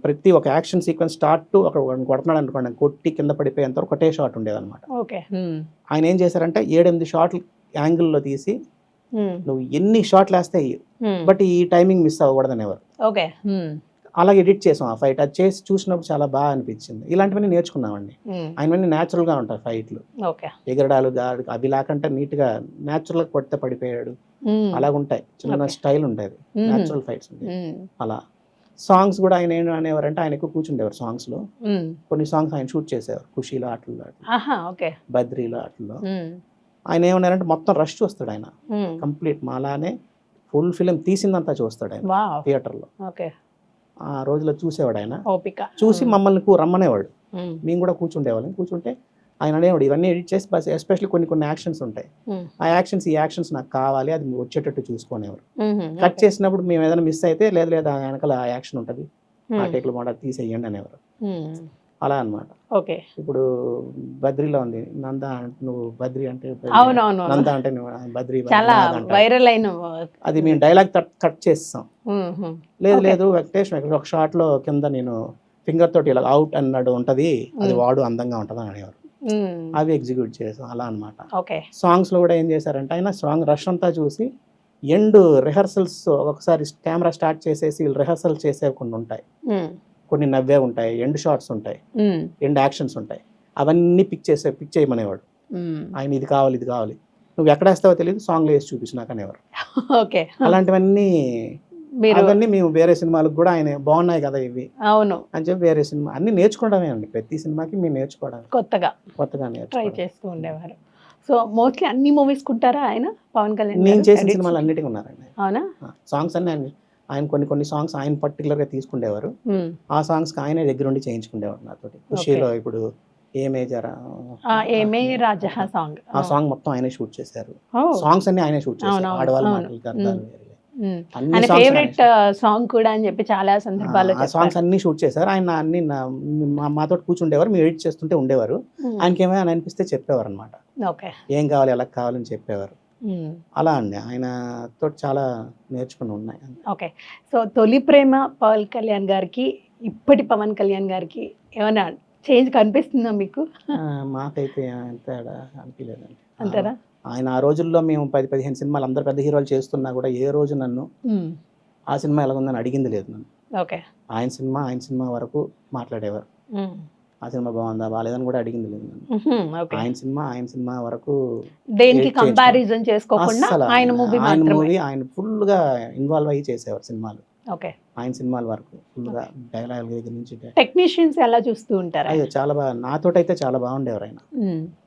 ప్రతి ఒక యాక్షన్ సీక్వెన్స్ స్టార్ట్ టు ఒక కొడుతున్నాడు అనుకోండి, కొట్టి కింద పడిపోయేంత ఒకటే షాట్ ఉండేది అనమాట. ఆయన ఏం చేశారంటే 7-8 షాట్లు యాంగిల్లో తీసి నువ్వు ఎన్ని షాట్లు వేస్తే బట్ ఈ టైమింగ్ మిస్ అవ్వకూడదని ఎవరు. అలాగే ఎడిట్ చేసాం ఆ ఫైట్. అది చేసి చూసినప్పుడు చాలా బాగా అనిపించింది. ఇలాంటివన్నీ నేర్చుకున్నామండి. ఆయనవన్నీ న్యాచురల్గా ఉంటాయి ఫైట్లు, ఎగరడాలు అవి లేకంటే నీట్గా న్యాచురల్గా కొడితే పడిపోయాడు అలాగుంటాయి. చిన్న స్టైల్ ఉంటుంది, న్యాచురల్ ఫైట్స్ ఉంటాయి. అలా సాంగ్స్ కూడా ఆయన ఏం అనేవారంటే ఆయన ఎక్కువ కూర్చుండేవారు సాంగ్స్లో. కొన్ని సాంగ్స్ ఆయన షూట్ చేసేవారు, ఖుషీలో ఆటల్లో, బద్రీలో ఆటల్లో. ఆయన ఏమన్నారంటే మొత్తం రష్ చూస్తాడు ఆయన, కంప్లీట్ మాలానే ఫుల్ ఫిలిం తీసిందంతా చూస్తాడు ఆయన థియేటర్లో. ఆ రోజులో చూసేవాడు ఆయన, చూసి మమ్మల్ని రమ్మనేవాడు. మేము కూడా కూర్చుండేవాళ్ళం. కూర్చుంటే ఆయన అనేవాడు ఇవన్నీ ఎడిట్ చేసి బస్ ఎస్పెషల్లీ కొన్ని యాక్షన్స్ ఉంటాయి, ఆ యాక్షన్స్ ఈ యాక్షన్స్ నాకు కావాలి, అది వచ్చేటట్టు చూసుకునేవారు. కట్ చేసినప్పుడు మేము ఏదైనా మిస్ అయితే లేదు ఆ వెనకాల ఆ యాక్షన్ ఉంటుంది, ఆ టేకులు మాట తీసేయండి అనేవారు. అలా అన్నమాట. ఓకే. ఇప్పుడు బద్రీలో ఉంది నంద, నువ్వు బద్రి అంటే అవునవును, నంద అంటే నువ్వు బద్రి చాలా వైరల్ అయిన అది మేము డైలాగ్ కట్ చేస్తాం. లేదు వెంకటేష్ ఒక షాట్ లో కింద నేను ఫింగర్ తోటి ఇలా అవుట్ అన్నాడు ఉంటది, అది వాడు అందంగా ఉంటది అని అనేవారు. అవి ఎగ్జిక్యూట్ చేసాం అలా అనమాట. సాంగ్స్ లో కూడా ఏం చేశారంటే ఆయన సాంగ్ రష్ అంతా చూసి ఎండ్ రిహర్సల్స్ ఒకసారి కెమెరా స్టార్ట్ చేసేసి రిహర్సల్ చేసేకుండా ఉంటాయి, కొన్ని నవ్వే ఉంటాయి, ఎండ్ షాట్స్ ఉంటాయి, ఎండ్ యాక్షన్స్ ఉంటాయి, అవన్నీ పిక్ చేయమనేవాడు ఆయన. ఇది కావాలి నువ్వు ఎక్కడ వేస్తావో తెలియదు, సాంగ్ వేసి చూపించు నాకు అనేవారు. అలాంటివన్నీ అవన్నీ మేము వేరే సినిమాలకు కూడా ఆయన బాగున్నాయి కదా ఇవి అవును అని చెప్పి వేరే సినిమా అన్ని నేర్చుకోవడమే అండి. ప్రతి సినిమాకి మేము నేర్చుకోవడం కొత్తగా ట్రై చేస్తూ ఉండేవారు. సో మోస్ట్లీ అన్ని మూవీస్ కుంటారా ఆయన? పవన్ కళ్యాణ్ నేను చేసిన సినిమాలు అన్నిటికీ ఉన్నారండి. అవునా? సాంగ్స్ అన్ని ఆయన కొన్ని సాంగ్స్ ఆయన పర్టికులర్ గా తీసుకుండేవారు, ఆ సాంగ్స్ కి ఆయన దగ్గర ఉండి చేయించుకునేవారు నాతో. ఖుషీలో ఇప్పుడు ఆ సాంగ్ మొత్తం ఆయనే షూట్ చేశారు, సాంగ్స్ అన్ని ఆయనే షూట్ చేశారు. ఆడవాళ్ళ మాటలు ఫేవరెట్ సాంగ్ కూడా అని చెప్పి చాలా సందర్భాల్లో సాంగ్స్ అన్ని షూట్ చేశారు ఆయన. అన్ని మాతో కూర్చుండేవారు, మేము ఎడిట్ చేస్తుంటే ఉండేవారు. ఆయనకి ఏమైనా అనిపిస్తే చెప్పేవారు అనమాట, ఏం కావాలి ఎలా కావాలని చెప్పేవారు. అలా అండి ఆయన తోటి చాలా నేర్చుకుని ఉన్నాయి. ఓకే. సో తొలి ప్రేమ పవన్ కళ్యాణ్ గారికి ఇప్పటి పవన్ కళ్యాణ్ గారికి ఏమైనా చేంజ్ కనిపిస్తుందా మీకు? మాకైతే తేడా అనిపించలేదండి. అంతేనా? ఆయన ఆ రోజుల్లో మేము 10-15 సినిమాలు అందరు పెద్ద హీరోలు చేస్తున్నా కూడా ఏ రోజు నన్ను ఆ సినిమా ఎలాగుందని అడిగింది లేదు నన్ను. ఆయన సినిమా వరకు మాట్లాడేవారు, ఆ సినిమా బాగుందా బాగాలేదని కూడా అడిగింది లేదు నన్ను. ఆయన సినిమా వరకు దేనికి కంపారిజన్ చేసుకోకుండా ఆయన మూవీ ఆయన ఫుల్ గా ఇన్వాల్వ్ అయ్యి చేసేవారు సినిమాలు. ఆయన సినిమాల వరకు ఫుల్ గా డైలాగ్ దగ్గర నుంచి టెక్నీషియన్స్ ఎలా చూస్తూ ఉంటారు. అయ్యో చాలా బాగా నాతోటి అయితే చాలా బాగుండేవారు ఆయన,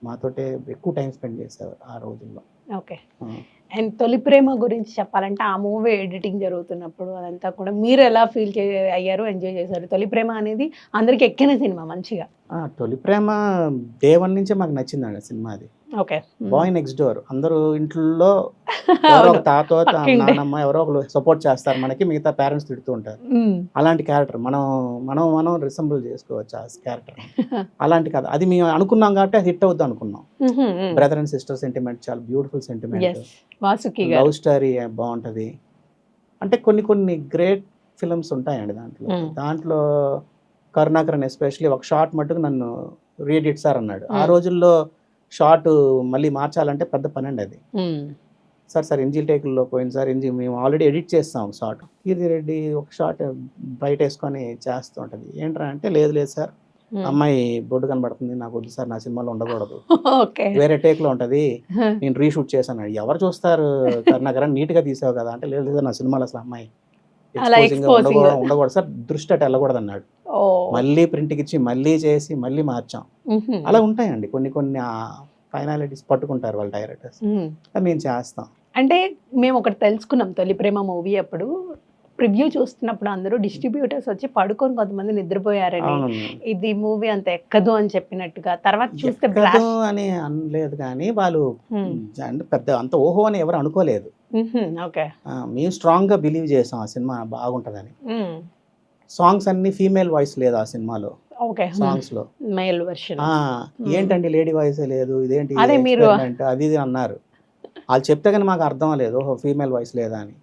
మాతోటే ఎక్కువ టైం స్పెండ్ చేసేవారు ఆ రోజుల్లో. ఓకే. అండ్ తొలి ప్రేమ గురించి చెప్పాలంటే ఆ మూవీ ఎడిటింగ్ జరుగుతున్నప్పుడు అదంతా కూడా మీరు ఎలా ఫీల్ అయ్యారు, ఎంజాయ్ చేశారు? తొలి ప్రేమ అనేది అందరికి ఎక్కిన సినిమా మంచిగా. తొలి ప్రేమ డే 1 నుంచే మాకు నచ్చిందండి సినిమా. అది బాయ్ నెక్స్ట్ డోర్, అందరూ ఇంట్లో ఎవరో ఒక తాతో నాన్నమ్మ ఎవరో ఒకరు సపోర్ట్ చేస్తారు మనకి, మిగతా పేరెంట్స్ తిడుతూ ఉంటారు. అలాంటి క్యారెక్టర్ మనం రిసెంబుల్ చేసుకోవచ్చు ఆ క్యారెక్టర్. అలాంటి కథ అది మేము అనుకున్నాం కాబట్టి అది హిట్ అవుద్ది అనుకున్నాం. బ్రదర్ అండ్ సిస్టర్ సెంటిమెంట్ చాలా బ్యూటిఫుల్ సెంటిమెంట్, లవ్ స్టోరీ బాగుంటది. అంటే కొన్ని గ్రేట్ ఫిల్మ్స్ ఉంటాయండి దాంట్లో కరుణాకరన్ ఎస్పెషల్లీ ఒక షార్ట్ మట్టుకు నన్ను రీఎడిట్ సార్ అన్నాడు. ఆ రోజుల్లో షార్ట్ మళ్ళీ మార్చాలంటే పెద్ద పని అండి అది. సార్ ఎంజిల్ టేకుల్లో పోయింది సార్, మేము ఆల్రెడీ ఎడిట్ చేస్తాం షార్ట్. కీర్తి రెడ్డి ఒక షార్ట్ బయట వేసుకొని చేస్తూ ఉంటుంది. ఏంట్రా అంటే లేదు సార్ అమ్మాయి బొడ్డు కనబడుతుంది, నాకు వద్దు సార్, నా సినిమాలో ఉండకూడదు, వేరే టేక్ లో ఉంటది, నేను రీషూట్ చేశాను. ఎవరు చూస్తారు కరుణాకరన్, నీట్ గా తీసావు కదా అంటే లేదు నా సినిమాలో అసలు అమ్మాయి ఉండకూడదు సార్, దృష్టి అటు వెళ్ళకూడదు అన్నాడు. మళ్ళీ ప్రింట్కి ఇచ్చి మళ్ళీ చేసి మళ్ళీ మార్చాం. అలా ఉంటాయండి కొన్ని ఫైనాలిటీస్ పట్టుకుంటారు వాళ్ళ డైరెక్టర్స్, మేము చేస్తాం. అంటే మేము ఒకటి తెలుసుకున్నాం తొలి ప్రేమ మూవీ అప్పుడు ప్రివ్యూ చూస్తున్నప్పుడు అందరూ డిస్ట్రిబ్యూటర్స్ వచ్చి పడుకొని కొంతమంది నిద్రపోయారని, ఇది మూవీ అంత ఎక్కదు అని చెప్పినట్టుగా. తర్వాత చూస్తే అని అనలేదు కానీ వాళ్ళు పెద్ద అంత ఓహో అని ఎవరు అనుకోలేదు. మేము స్ట్రాంగ్ గా బిలీవ్ చేసాం ఆ సినిమా బాగుంటదని. సాంగ్స్ అన్ని ఫీమేల్ వాయిస్ లేదు ఆ సినిమాలో, సాంగ్స్ లో మేల్ వర్షన్. ఏంటండి లేడీ వాయిస్ లేదు, ఇదేంటి అది అన్నారు. వాళ్ళు చెప్తే కానీ మాకు అర్థం లేదు, ఓహో ఫీమేల్ వాయిస్ లేదా అని.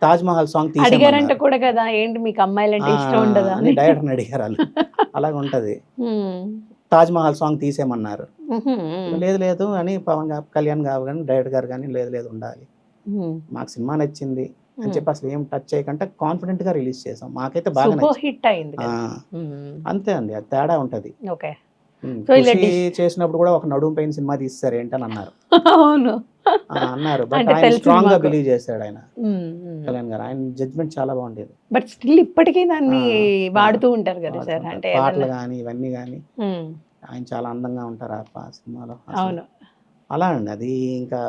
తాజ్ మహల్ సాంగ్ అడిగారంట కూడా కదా, ఏంటి మీకు అమ్మాయిలంటే ఇష్టం ఉండదా అని డైరెక్టర్ అడిగారు వాళ్ళు. అలాగ ఉంటది. తాజ్ మహల్ సాంగ్ తీసేయమన్నారు, లేదు అని పవన్ కళ్యాణ్ గారు కానీ డైరెక్టర్ గారు కానీ లేదు ఉండాలి, మాకు సినిమా నచ్చింది అని చెప్పి అసలు ఏం టచ్ చేయకుండా కాన్ఫిడెంట్ గా రిలీజ్ చేసాం. మాకైతే బాగా హిట్ అయింది. అంతే అండి, అది తేడా ఉంటది. చేసినప్పుడు కూడా ఒక నడుము పైన సినిమా తీస్తారు ఏంటని అన్నారు. అన్నారు బట్ ఆయన స్ట్రాంగ్ గా బిలీవ్ చేశాడు ఆయన కళ్యాణ్ గారు. ఆయన జడ్జ్మెంట్ చాలా బాగుండేది. బట్ స్టిల్ ఇప్పటికీ దాన్ని వాడుతూ ఉంటారు కదా సార్, అంటే పాటలు కానీ ఇవన్నీ కానీ ఆయన చాలా అందంగా ఉంటారు ఆ సినిమాలో. అవును, అలా అండి, అది ఇంకా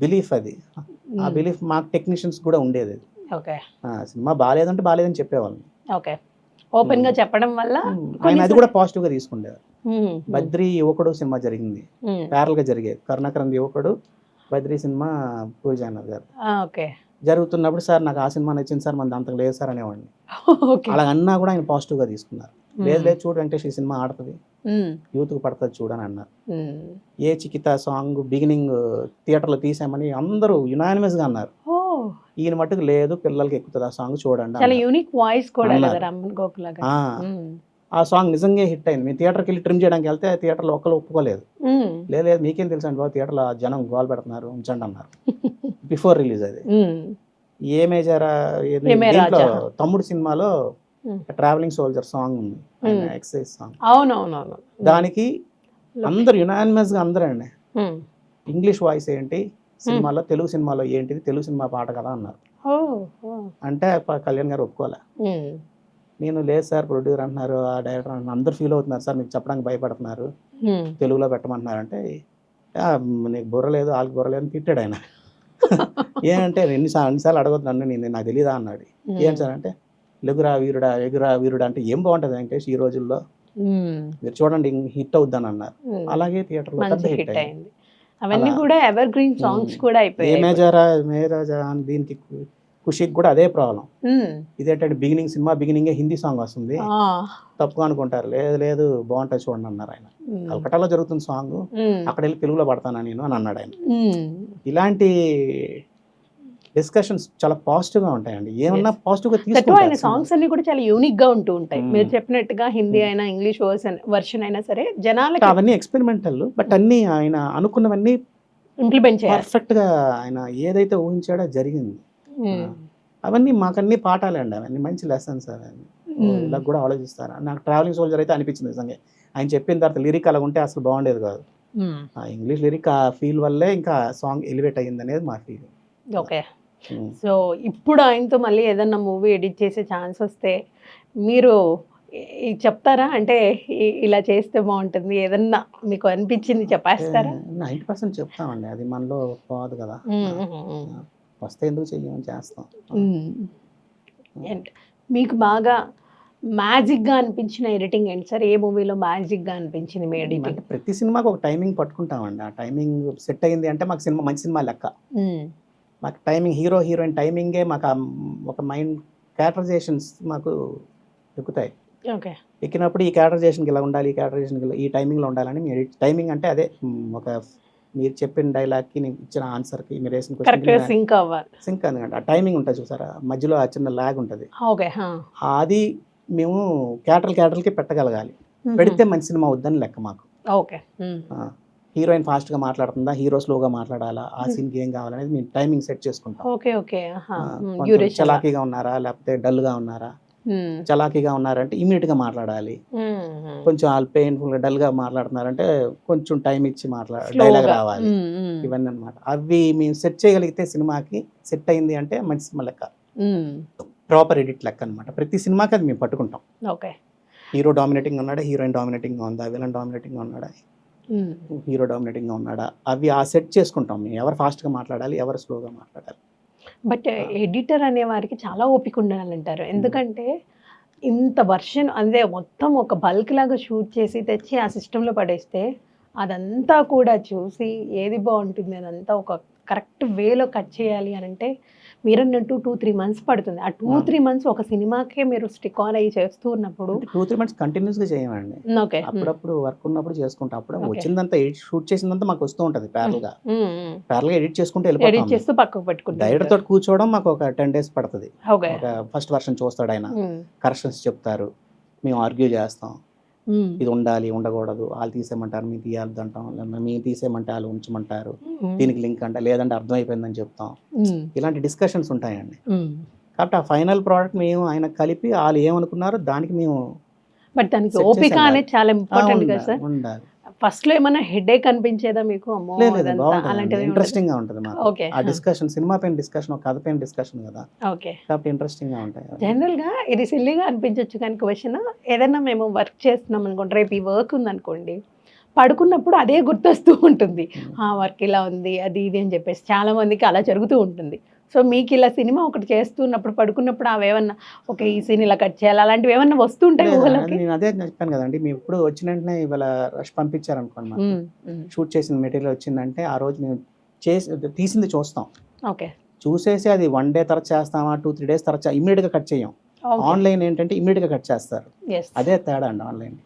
బిలీఫ్. అది ఆ బిలీఫ్ మాకు టెక్నీషియన్స్ కూడా ఉండేది. సినిమా బాగాలేదంటే బాగాలేదని చెప్పేవాళ్ళం. ఓపెన్ గా చెప్పడం వల్ల ఆయన అది కూడా పాజిటివ్ గా తీసుకుండేవారు. బద్రి యువకుడు సినిమా జరిగింది, ప్యారల్గా జరిగేది. కరుణాకరన్ యువకుడు, బద్రి సినిమా పూరి జగన్నాథ్ గారు ఓకే జరుగుతున్నప్పుడు, సార్ నాకు ఆ సినిమా నచ్చింది సార్, మన అంతకు లేదు సార్ అనేవాడిని. ఓకే అలా అన్నా కూడా ఆయన పాజిటివ్గా తీసుకున్నారు. లేదు లేదు చూడు వెంకటేష్, ఈ సినిమా ఆడుతుంది, యూత్కి పడుతుంది చూడని అన్నారు. ఏ చికిత సాంగ్ బిగినింగ్ థియేటర్లో తీసామని అందరూ యునానిమస్గా అన్నారు. ఈయన మట్టుకు లేదు, పిల్లలకి ఎక్కుతుంది ఆ సాంగ్ చూడండి. చాలా యూనిక్ వాయిస్ కూడా కదా రమణ్ గోఖల గారు. ఆ సాంగ్ నిజంగా హిట్ అయింది. మేము థియేటర్కి వెళ్ళి ట్రిమ్ చేయడానికి వెళ్తే థియేటర్లో ఒక్కరు ఒప్పుకోలేదు. లేదు లేదు మీకేం తెలుసు అండి బాబు, థియేటర్లో జనం గోల్ పెడుతున్నారు ఉంచండి అన్నారు. బిఫోర్ రిలీజ్ అది. ఏ మేజరా దీంట్లో తమ్ముడు సినిమాలో ట్రావెలింగ్ సోల్జర్ సాంగ్ ఉంది, ఎక్సైజ్ సాంగ్. అవునవునవును. దానికి అందరు యునానిమస్ గా అందరండి ఇంగ్లీష్ వాయిస్ ఏంటి సినిమాలో, తెలుగు సినిమాలో ఏంటిది, తెలుగు సినిమా పాట కదా అన్నారు. అంటే కళ్యాణ్ గారు ఒప్పుకోలే. నేను లేదు సార్ ప్రొడ్యూసర్ అంటున్నారు, ఆ డైరెక్టర్ అంటున్నారు, అందరు ఫీల్ అవుతున్నారు సార్, మీకు చెప్పడానికి భయపడుతున్నారు, తెలుగులో పెట్టమంటున్నారు అంటే నీకు బుర్ర లేదు వాళ్ళకి బుర్ర లేదు అని తిట్టాడు ఆయన. ఏంటంటే ఎన్నిసార్లు అడగొద్దు నన్ను, నేను నాకు తెలియదా అన్నాడు. ఏం సార్ అంటే లెగురా వీరుడా ఎగురా వీరుడా అంటే ఏం బాగుంటుంది వెంకటేష్ ఈ రోజుల్లో, మీరు చూడండి హిట్ అవుద్దని అన్నారు. అలాగే థియేటర్లో పెద్ద హిట్ అయింది. అవన్నీ కూడా ఎవర్ గ్రీన్ సాంగ్స్ కూడా అయిపోయాయి. మేజరా దీనికి ఖుషికి కూడా అదే ప్రాబ్లం. ఇదేంటంటే బిగినింగ్ సినిమా బిగినింగే హిందీ సాంగ్ వస్తుంది, తప్పుగా అనుకుంటారు. లేదు లేదు బాగుంటుంది చూడండి అన్నారు ఆయన. కలకటాలో జరుగుతుంది సాంగ్, అక్కడ వెళ్ళి తెలుగులో పడతానా నేను అని అన్నాడు ఆయన. ఇలాంటి డిస్కషన్స్ చాలా పాజిటివ్ గా ఉంటాయండి. ఏమన్నా పాజిటివ్ గా తీసుకుంటారు. సాంగ్స్ అన్ని కూడా చాలా యూనిక్ గా ఉంటూ ఉంటాయి. మీరు చెప్పినట్టుగా హిందీ అయినా ఇంగ్లీష్ వర్షన్ అయినా సరే జనాలకి అవన్నీ ఎక్స్పెరిమెంటల్, బట్ అన్ని ఆయన అనుకున్నవన్నీ ఇంప్లిమెంట్ చేయాలి. పర్ఫెక్ట్ గా ఆయన ఏదైతే ఊహించాడో జరిగింది. అవన్నీ మాకన్నీ పాఠాలే అండి, అవన్నీ మంచి లెసన్స్. అవన్నీ ఇలా కూడా ఆలోచిస్తారు. నాకు ట్రావెలింగ్ సోల్జర్ అయితే అనిపించింది నిజంగా. ఆయన చెప్పిన తర్వాత లిరిక్ అలా ఉంటే అసలు బాగుండేది కాదు. ఆ ఇంగ్లీష్ లిరిక్ ఆ ఫీల్ వల్లే ఇంకా సాంగ్ ఎలివేట్ అయ్యింది అనేది మా ఫీలింగ్. ఓకే. సో ఇప్పుడు ఆయనతో మళ్ళీ ఏదన్నా మూవీ ఎడిట్ చేసే ఛాన్స్ వస్తే మీరు చెప్తారా? అంటే ఇలా చేస్తే బాగుంటుంది ఏదన్నా మీకు అనిపించింది చెప్పేస్తారా? 90% చెప్తామండి, అది మనలో పోదు కదా. వస్తే ఎందుకు చెయ్యమని చేస్తాం. మీకు బాగా మ్యాజిక్గా అనిపించిన ఎడిటింగ్ ఏంటి సార్? ఏ మూవీలో మ్యాజిక్గా అనిపించింది మీ ఎడిటింగ్? ప్రతి సినిమాకి ఒక టైమింగ్ పట్టుకుంటామండి. ఆ టైమింగ్ సెట్ అయింది అంటే మాకు సినిమా మంచి సినిమా లెక్క. మాకు టైమింగ్ హీరో హీరోయిన్ టైమింగే మాకు ఒక మైండ్ క్యారెక్టరైజేషన్స్ మాకు ఎక్కుతాయి. ఓకే. ఎక్కినప్పుడు ఈ క్యారెక్టరైజేషన్కి ఇలా ఉండాలి, ఈ క్యారెక్టరైజేషన్కి ఈ టైమింగ్లో ఉండాలని మీ టైమింగ్ అంటే అదే ఒక మీరు చెప్పిన డైలాగ్కి నేను ఇచ్చిన ఆన్సర్కి మీరు వేసిన క్వశ్చన్ సింక్ అవ్వాలి. సింక్ అందుకంటే ఆ టైమింగ్ ఉంటుంది చూసారా, మధ్యలో ఆ చిన్న ల్యాగ్ ఉంటుంది. ఓకే. అది మేము క్యారెక్టర్కి పెట్టగలగాలి. పెడితే మంచి సినిమా అవుద్దని లెక్క మాకు. ఓకే. హీరోయిన్ ఫాస్ట్గా మాట్లాడుతుందా, హీరో స్లోగా మాట్లాడాలా, ఆ సీన్కి ఏం కావాలనేది మేము టైమింగ్ సెట్ చేసుకుంటాం. Okay okay. చలాకీగా ఉన్నారా లేకపోతే డల్గా ఉన్నారా, చలాకీగా ఉన్నారంటే ఇమీడియట్గా మాట్లాడాలి. కొంచెం వాళ్ళు పెయిన్ఫుల్గా డల్గా మాట్లాడుతున్నారంటే కొంచెం టైం ఇచ్చి డైలాగ్ రావాలి. ఇవన్నీ అనమాట. అవి మేము సెట్ చేయగలిగితే సినిమాకి సెట్ అయింది అంటే మంచి సినిమా లెక్క, ప్రాపర్ ఎడిట్ లెక్క అనమాట. ప్రతి సినిమాకి అది మేము పట్టుకుంటాం. ఓకే. హీరో డామినేటింగ్ ఉన్నాడా, హీరోయిన్ డామినేటింగ్ ఉందా, విలన్ డామినేటింగ్ ఉన్నాడా, హీరో డామినేటింగ్గా ఉన్నాడా, అవి ఆ సెట్ చేసుకుంటాం మేము. ఎవరు ఫాస్ట్గా మాట్లాడాలి, ఎవరు స్లోగా మాట్లాడాలి. బట్ ఎడిటర్ అనే వారికి చాలా ఓపిక ఉండాలంటారు. ఎందుకంటే ఇంత వర్షన్ అదే మొత్తం ఒక బల్క్ లాగా షూట్ చేసి తెచ్చి ఆ సిస్టంలో పడేస్తే అదంతా కూడా చూసి ఏది బాగుంటుంది అదంతా ఒక కరెక్ట్ వేలో కట్ చేయాలి అని అంటే మీరన్నట్టు 2-3 months పడుతుంది. ఆ 2-3 months ఒక సినిమాకే మీరు స్టిక్ ఆన్ అయ్యి చేస్తూ ఉన్నప్పుడు 2-3 months కంటిన్యూస్గా చేయమండి. ఓకే. అప్పుడప్పుడు వర్క్ ఉన్నప్పుడు చేసుకుంటాం. అప్పుడు వచ్చిందంతా షూట్ చేసిందంతా మాకు వస్తూ ఉంటుంది ప్యారల్గా ఎడిట్ చేసుకుంటే ఎడిట్ చేస్తూ పక్కకు పెట్టుకుంటాం. డైరెక్టర్ తోటి కూర్చోవడం మాకు ఒక 10 days పడుతుంది. ఫస్ట్ వర్షన్ చూస్తాడు ఆయన, కరెక్షన్స్ చెప్తారు, మేము ఆర్గ్యూ చేస్తాం. ఇది ఉండాలి ఉండకూడదు, వాళ్ళు తీసేయమంటారు మేము తీయాలి అంటాం, మేము తీసేయమంటే వాళ్ళు ఉంచమంటారు, దీనికి లింక్ అంటే లేదంటే అర్థమైపోయిందని చెప్తాం. ఇలాంటి డిస్కషన్స్ ఉంటాయండి. కాబట్టి ఆ ఫైనల్ ప్రోడక్ట్ మేము ఆయన కలిపి వాళ్ళు ఏమనుకున్నారో దానికి మేము బట్ దానికి ఓపిక అనేది చాలా ఇంపార్టెంట్ కదా సార్. ఉండాలి. ఫస్ట్ లో ఏమైనా హెడేక్ అనిపించేదా మీకు? ఇంట్రెస్టింగ్ గా ఉంటుంది ఆ డిస్కషన్. సినిమా పైన డిస్కషన్, ఒక కథ పైన డిస్కషన్ కదా, కాబట్టి ఇంట్రెస్టింగ్ గా ఉంటాయి. జనరల్ గా ఇది సిల్లీగా అనిపించవచ్చు కానీ క్వశ్చన్, ఏదైనా మేము వర్క్ చేస్తున్నాం అనుకోండి, రేపు ఈ వర్క్ ఉంది అనుకోండి, పడుకున్నప్పుడు అదే గుర్తొస్తూ ఉంటుంది. ఆ వర్క్ ఇలా ఉంది అది ఇది అని చెప్పేసి చాలా మందికి అలా జరుగుతూ ఉంటుంది. సో మీకు ఇలా సినిమా ఒకటి చేస్తున్నప్పుడు పడుకున్నప్పుడు అవేమన్నా ఓకే ఈ సీన్ ఇలా కట్ చేయాలి అలాంటివి ఏమన్నా వస్తుంటాయి ఊహలోకి? నేను అదే చెప్పాను కదండి, మీరు ఇప్పుడు వచ్చిన వెంటనే ఇవాళ రష్ పంపించారనుకోండి, మాకు షూట్ చేసిన మెటీరియల్ వచ్చిందంటే ఆ రోజు మేము తీసింది చూస్తాం, ఓకే చూసేసి అది 1 డే తర్వాత చేస్తామా 2-3 డేస్ తర్వాత ఇమీడియట్గా కట్ చేయం. ఆన్లైన్ ఏంటంటే ఇమీడియట్గా కట్ చేస్తారు, అదే తేడా అండి. ఆన్లైన్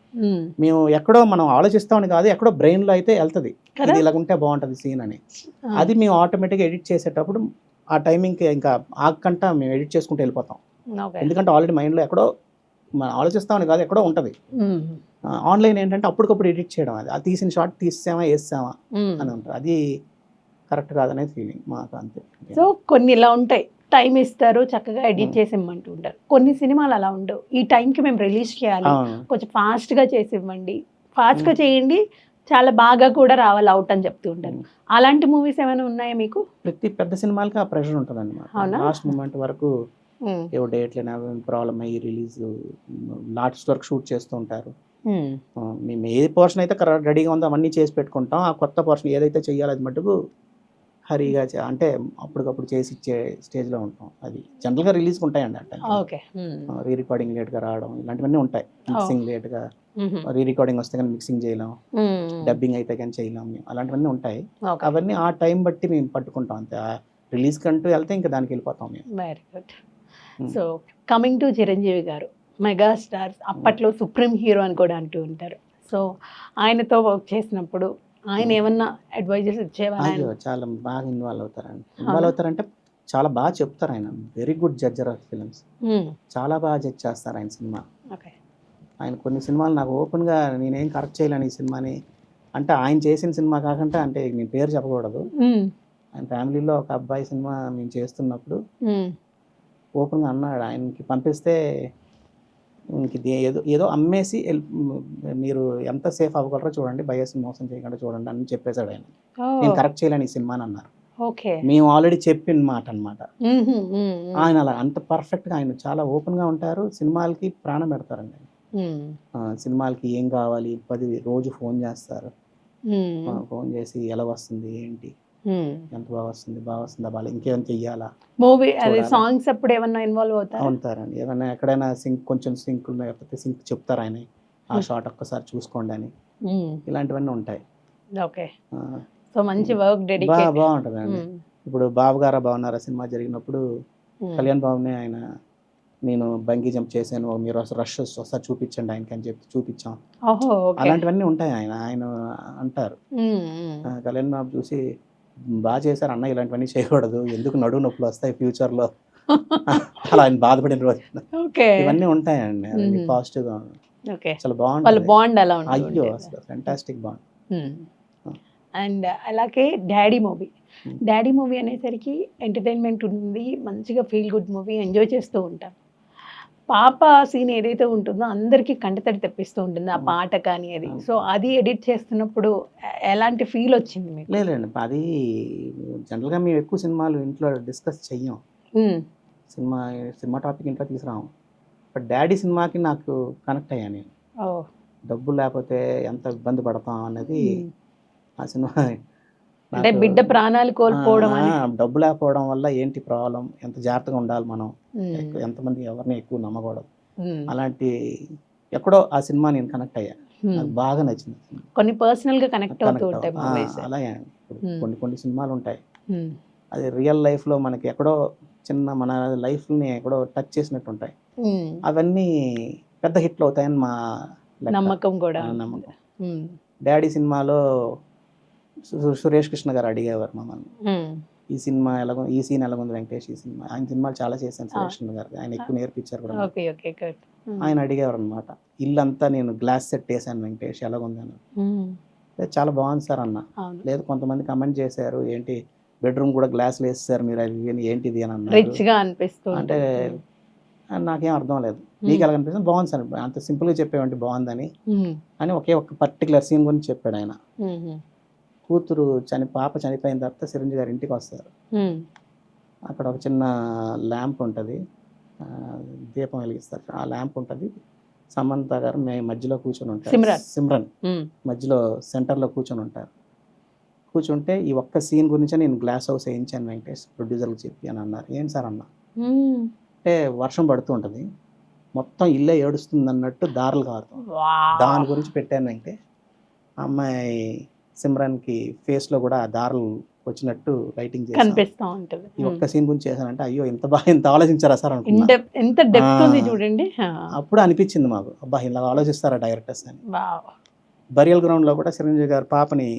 మేము ఎక్కడో మనం ఆలోచిస్తామని కాదు, ఎక్కడో బ్రెయిన్లో అయితే వెళ్తుంది ఇది ఇలా ఉంటే బాగుంటుంది సీన్ అని. అది మేము ఆటోమేటిక్గా ఎడిట్ చేసేటప్పుడు ఆ టైమింగ్కి ఇంకా ఆగకుండా మేము ఎడిట్ చేసుకుంటూ వెళ్ళిపోతాం. ఎందుకంటే ఆల్రెడీ మైండ్లో ఎక్కడో మనం ఆలోచిస్తామని కాదు, ఎక్కడో ఉంటుంది. ఆన్లైన్ ఏంటంటే అప్పటికప్పుడు ఎడిట్ చేయడం, అది తీసిన షార్ట్ తీసామా వేసామా అని ఉంటుంది, అది కరెక్ట్ కాదనేది ఫీలింగ్ మాకు, అంతే. సో కొన్ని ఇలా ఉంటాయి, టైం ఇస్తారు చక్కగా ఎడిట్ చేసి ఇవ్వమంటూ ఉంటారు. కొన్ని సినిమాలు అలా ఉండవు, ఈ టైంకి మేము రిలీజ్ చేయాలి, కొంచెం ఫాస్ట్గా చేసి ఇవ్వండి, ఫాస్ట్గా చేయండి, చాలా బాగా కూడా రావాలి అవుట్ అని చెప్తూ ఉంటారు. అలాంటి మూవీస్ ఏమైనా ఉన్నాయా మీకు? ప్రతి పెద్ద సినిమాలకి ఆ ప్రెషర్ ఉంటుందండి మాకు. లాస్ట్ మూమెంట్ వరకు ఏవో డేట్లైనా ప్రాబ్లమ్ అయ్యి రిలీజ్ లాస్ట్ వరకు షూట్ చేస్తూ ఉంటారు. మేము ఏ పోర్షన్ అయితే రెడీగా ఉందో అవన్నీ చేసి పెట్టుకుంటాం, ఆ కొత్త పోర్షన్ ఏదైతే చెయ్యాలో అది మటుకు హరిగా అంటే అప్పటికప్పుడు చేసి ఇచ్చే స్టేజ్లో ఉంటాం. అది జనరల్గా రిలీజ్కి ఉంటాయండి అంటే రీ రికార్డింగ్ లేట్గా రావడం ఇలాంటివన్నీ ఉంటాయి, మిక్సింగ్ లేట్గా, రీ రికార్డింగ్ వస్తే కానీ మిక్సింగ్ చేయలేం, డబ్బింగ్ అయితే కానీ చేయలేం, మేము అలాంటివన్నీ ఉంటాయి. అవన్నీ ఆ టైం బట్టి మేము పట్టుకుంటాం అంతే. రిలీజ్ కంటూ వెళ్తే ఇంకా దానికి వెళ్ళిపోతాం మేము. Very good. So coming to Chiranjeevi గారు, మెగాస్టార్, అప్పట్లో సుప్రీం హీరో అని కూడా అంటూ ఉంటారు. సో ఆయనతో వర్క్ చేసినప్పుడు ఆయన ఏమన్నా అడ్వైజెస్ ఇచ్చేవారు? చాలా బాగా ఇన్వాల్వ్ అవుతారంటే చాలా బాగా చెప్తారు. ఆయన వెరీ గుడ్ జడ్జర్ ఆఫ్ ఫిల్మ్స్, చాలా బాగా జడ్జ్ చేస్తారు ఆయన సినిమా. ఆయన కొన్ని సినిమాలు నాకు ఓపెన్గా నేనేం కరెక్ట్ చేయలేను ఈ సినిమాని అంటే, ఆయన చేసిన సినిమా కాకుండా, అంటే నేను పేరు చెప్పకూడదు, ఆయన ఫ్యామిలీలో ఒక అబ్బాయి సినిమా మేము చేస్తున్నప్పుడు ఓపెన్గా అన్నాడు, ఆయనకి పంపిస్తే ఇంక ఏదో అమ్మేసి మీరు ఎంత సేఫ్ అవ్వగలరో చూడండి, బయస్ని మోసం చేయకుండా చూడండి అని చెప్పేశాడు ఆయన. నేను కరెక్ట్ చేయలేను ఈ సినిమాని అన్నారు. మేము ఆల్రెడీ చెప్పిన మాట అనమాట. ఆయన అలా అంత పర్ఫెక్ట్గా, ఆయన చాలా ఓపెన్గా ఉంటారు, సినిమాలకి ప్రాణం పెడతారండి. సినిమాలకి ఏం కావాలి 10 రోజు ఫోన్ చేస్తారు, ఫోన్ చేసి ఎలా వస్తుంది ఏంటి, ఎంత బాగా వస్తుంది బాగా ఇంకేమైనా చెయ్యాలా, మూవీ అది సాంగ్స్ అప్పుడు ఏమన్నా ఇన్వాల్వ్ అవుతారండి. ఏమైనా ఎక్కడైనా కొంచెం సింక్ లేకపోతే సింక్ చెప్తారు ఆయన, ఆ షాట్ ఒక్కసారి చూసుకోండి అని, ఇలాంటివన్నీ ఉంటాయి. ఓకే, సో మంచి వర్క్ డెడికేట్ బాగుంటుందండి. ఇప్పుడు బాబు గారా బాగున్నారా సినిమా జరిగినప్పుడు కళ్యాణ్ బాబునే ఆయన, నేను బంగీ జంప్ చేశాను, మీరు రష్ ఒకసారి చూపించండి ఆయనకి అని చెప్పి చూపించాం. అలాంటివన్నీ ఉంటాయి. ఆయన అంటారు, కళ్యాణ్ బాబు చూసి బాగా చేశారు అన్న, ఇలాంటివన్నీ చేయకూడదు, ఎందుకు నడువు నొప్పులు వస్తాయి ఫ్యూచర్లో అలా ఆయన బాధపడిన రోజు, ఇవన్నీ ఉంటాయండి. పాజిటివ్ గా చాలా బాగుంటుంది. అయ్యో అసలు ఫ్యాంటాస్టిక్ బాండ్. అండ్ అలాగే డాడీ మూవీ అనేసరికి ఎంటర్టైన్మెంట్ ఉంది, మంచిగా ఫీల్ గుడ్ మూవీ, ఎంజాయ్ చేస్తూ ఉంటాం. పాప సీన్ ఏదైతే ఉంటుందో అందరికీ కంటతడి తెప్పిస్తూ ఉంటుంది ఆ పాట కానీ అది. సో అది ఎడిట్ చేస్తున్నప్పుడు ఎలాంటి ఫీల్ వచ్చింది మీకు? లేదండి, అది జనరల్గా మేము ఎక్కువ సినిమాలు ఇంట్లో డిస్కస్ చెయ్యం, సినిమా టాపిక్ ఇంట్లో తీసుకురాము. బట్ డాడీ సినిమాకి నాకు కనెక్ట్ అయ్యాను నేను. డబ్బు లేకపోతే ఎంత ఇబ్బంది పడతాం అనేది ఆ సినిమా. అంటే బిడ్డ ప్రాణాలు కోల్పోవడం, డబ్బు లేకపోవడం వల్ల ఏంటి ప్రాబ్లం, ఎంత జాగ్రత్తగా ఉండాలి మనం, ఎంతమంది ఎవరిని ఎక్కువ నమ్మకూడదు, అలాంటి ఎక్కడో ఆ సినిమా నేను కనెక్ట్ అయ్యా, నాకు బాగా నచ్చింది. కొన్ని పర్సనల్ గా కనెక్ట్ అవుతూ ఉంటాయి. అలాగే కొన్ని సినిమాలు ఉంటాయి, అది రియల్ లైఫ్ లో మనకి ఎక్కడో చిన్న మన లైఫ్ ని ఎక్కడో టచ్ చేసినట్టు ఉంటాయి, అవన్నీ పెద్ద హిట్లు అవుతాయని మా నమ్మకం కూడా. డాడీ సినిమాలో సురేష్ కృష్ణ గారు అడిగేవారు మమ్మల్ని, ఈ సినిమా ఎలాగో, ఈ సీన్ ఎలాగుంది వెంకటేష్, ఈ సినిమా, ఆయన సినిమాలు చాలా చేశాను సురేష్ కృష్ణ గారు, ఆయన ఎక్కువ నేర్పించారు కూడా. ఆయన అడిగేవారు అనమాట, ఇల్లంతా నేను గ్లాస్ సెట్ వేసాను వెంకటేష్ ఎలాగుంది అని. చాలా బాగుంది సార్ అన్న. లేదు కొంతమంది కమెంట్ చేశారు, ఏంటి బెడ్రూమ్ కూడా గ్లాసులు వేస్తారు మీరు, అది ఏంటిది అని అన్నారు. అంటే నాకేం అర్థం లేదు, నీకు ఎలా అనిపిస్తుంది, బాగుంది సార్, అంత సింపుల్గా చెప్పేవంటి బాగుందని అని ఒకే ఒక పర్టికులర్ సీన్ గురించి చెప్పాడు ఆయన. కూతురు పాప చనిపోయిన తర్వాత చిరంజీవి గారి ఇంటికి వస్తారు, అక్కడ ఒక చిన్న ల్యాంప్ ఉంటుంది, దీపం వెలిగిస్తారు, ఆ ల్యాంప్ ఉంటుంది, సమంత గారు మధ్యలో కూర్చొని ఉంటారు, సిమ్రన్ మధ్యలో సెంటర్లో కూర్చొని ఉంటారు. కూర్చుంటే ఈ ఒక్క సీన్ గురించే నేను గ్లాస్ హౌస్ వేయించాను వెంకటేష్ ప్రొడ్యూసర్కి చెప్పి అని అన్నారు. ఏం సార్ అన్న అంటే వర్షం పడుతూ ఉంటుంది, మొత్తం ఇల్లే ఏడుస్తుంది అన్నట్టు దారులు కారుతాం, దాని గురించి పెట్టాను వెంకటేష్. అమ్మాయి సిమ్రాన్కి ఫేస్లో కూడా ఆ దారులు వచ్చినట్టు లైటింగ్ చేసి కనిపిస్తూ ఉంటుంది. ఈ ఒక్క సీన్ గురించి చేశానంటే అయ్యో ఇంత ఆలోచించారా సార్ అనుకున్నా. ఎంత డెప్త్ ఉంది చూడండి. అప్పుడు అనిపించింది మాకు, అబ్బా ఇలా ఆలోచిస్తారా డైరెక్టర్స్ అని. బరియల్ గ్రౌండ్లో కూడా చిరంజీవి గారు పాపని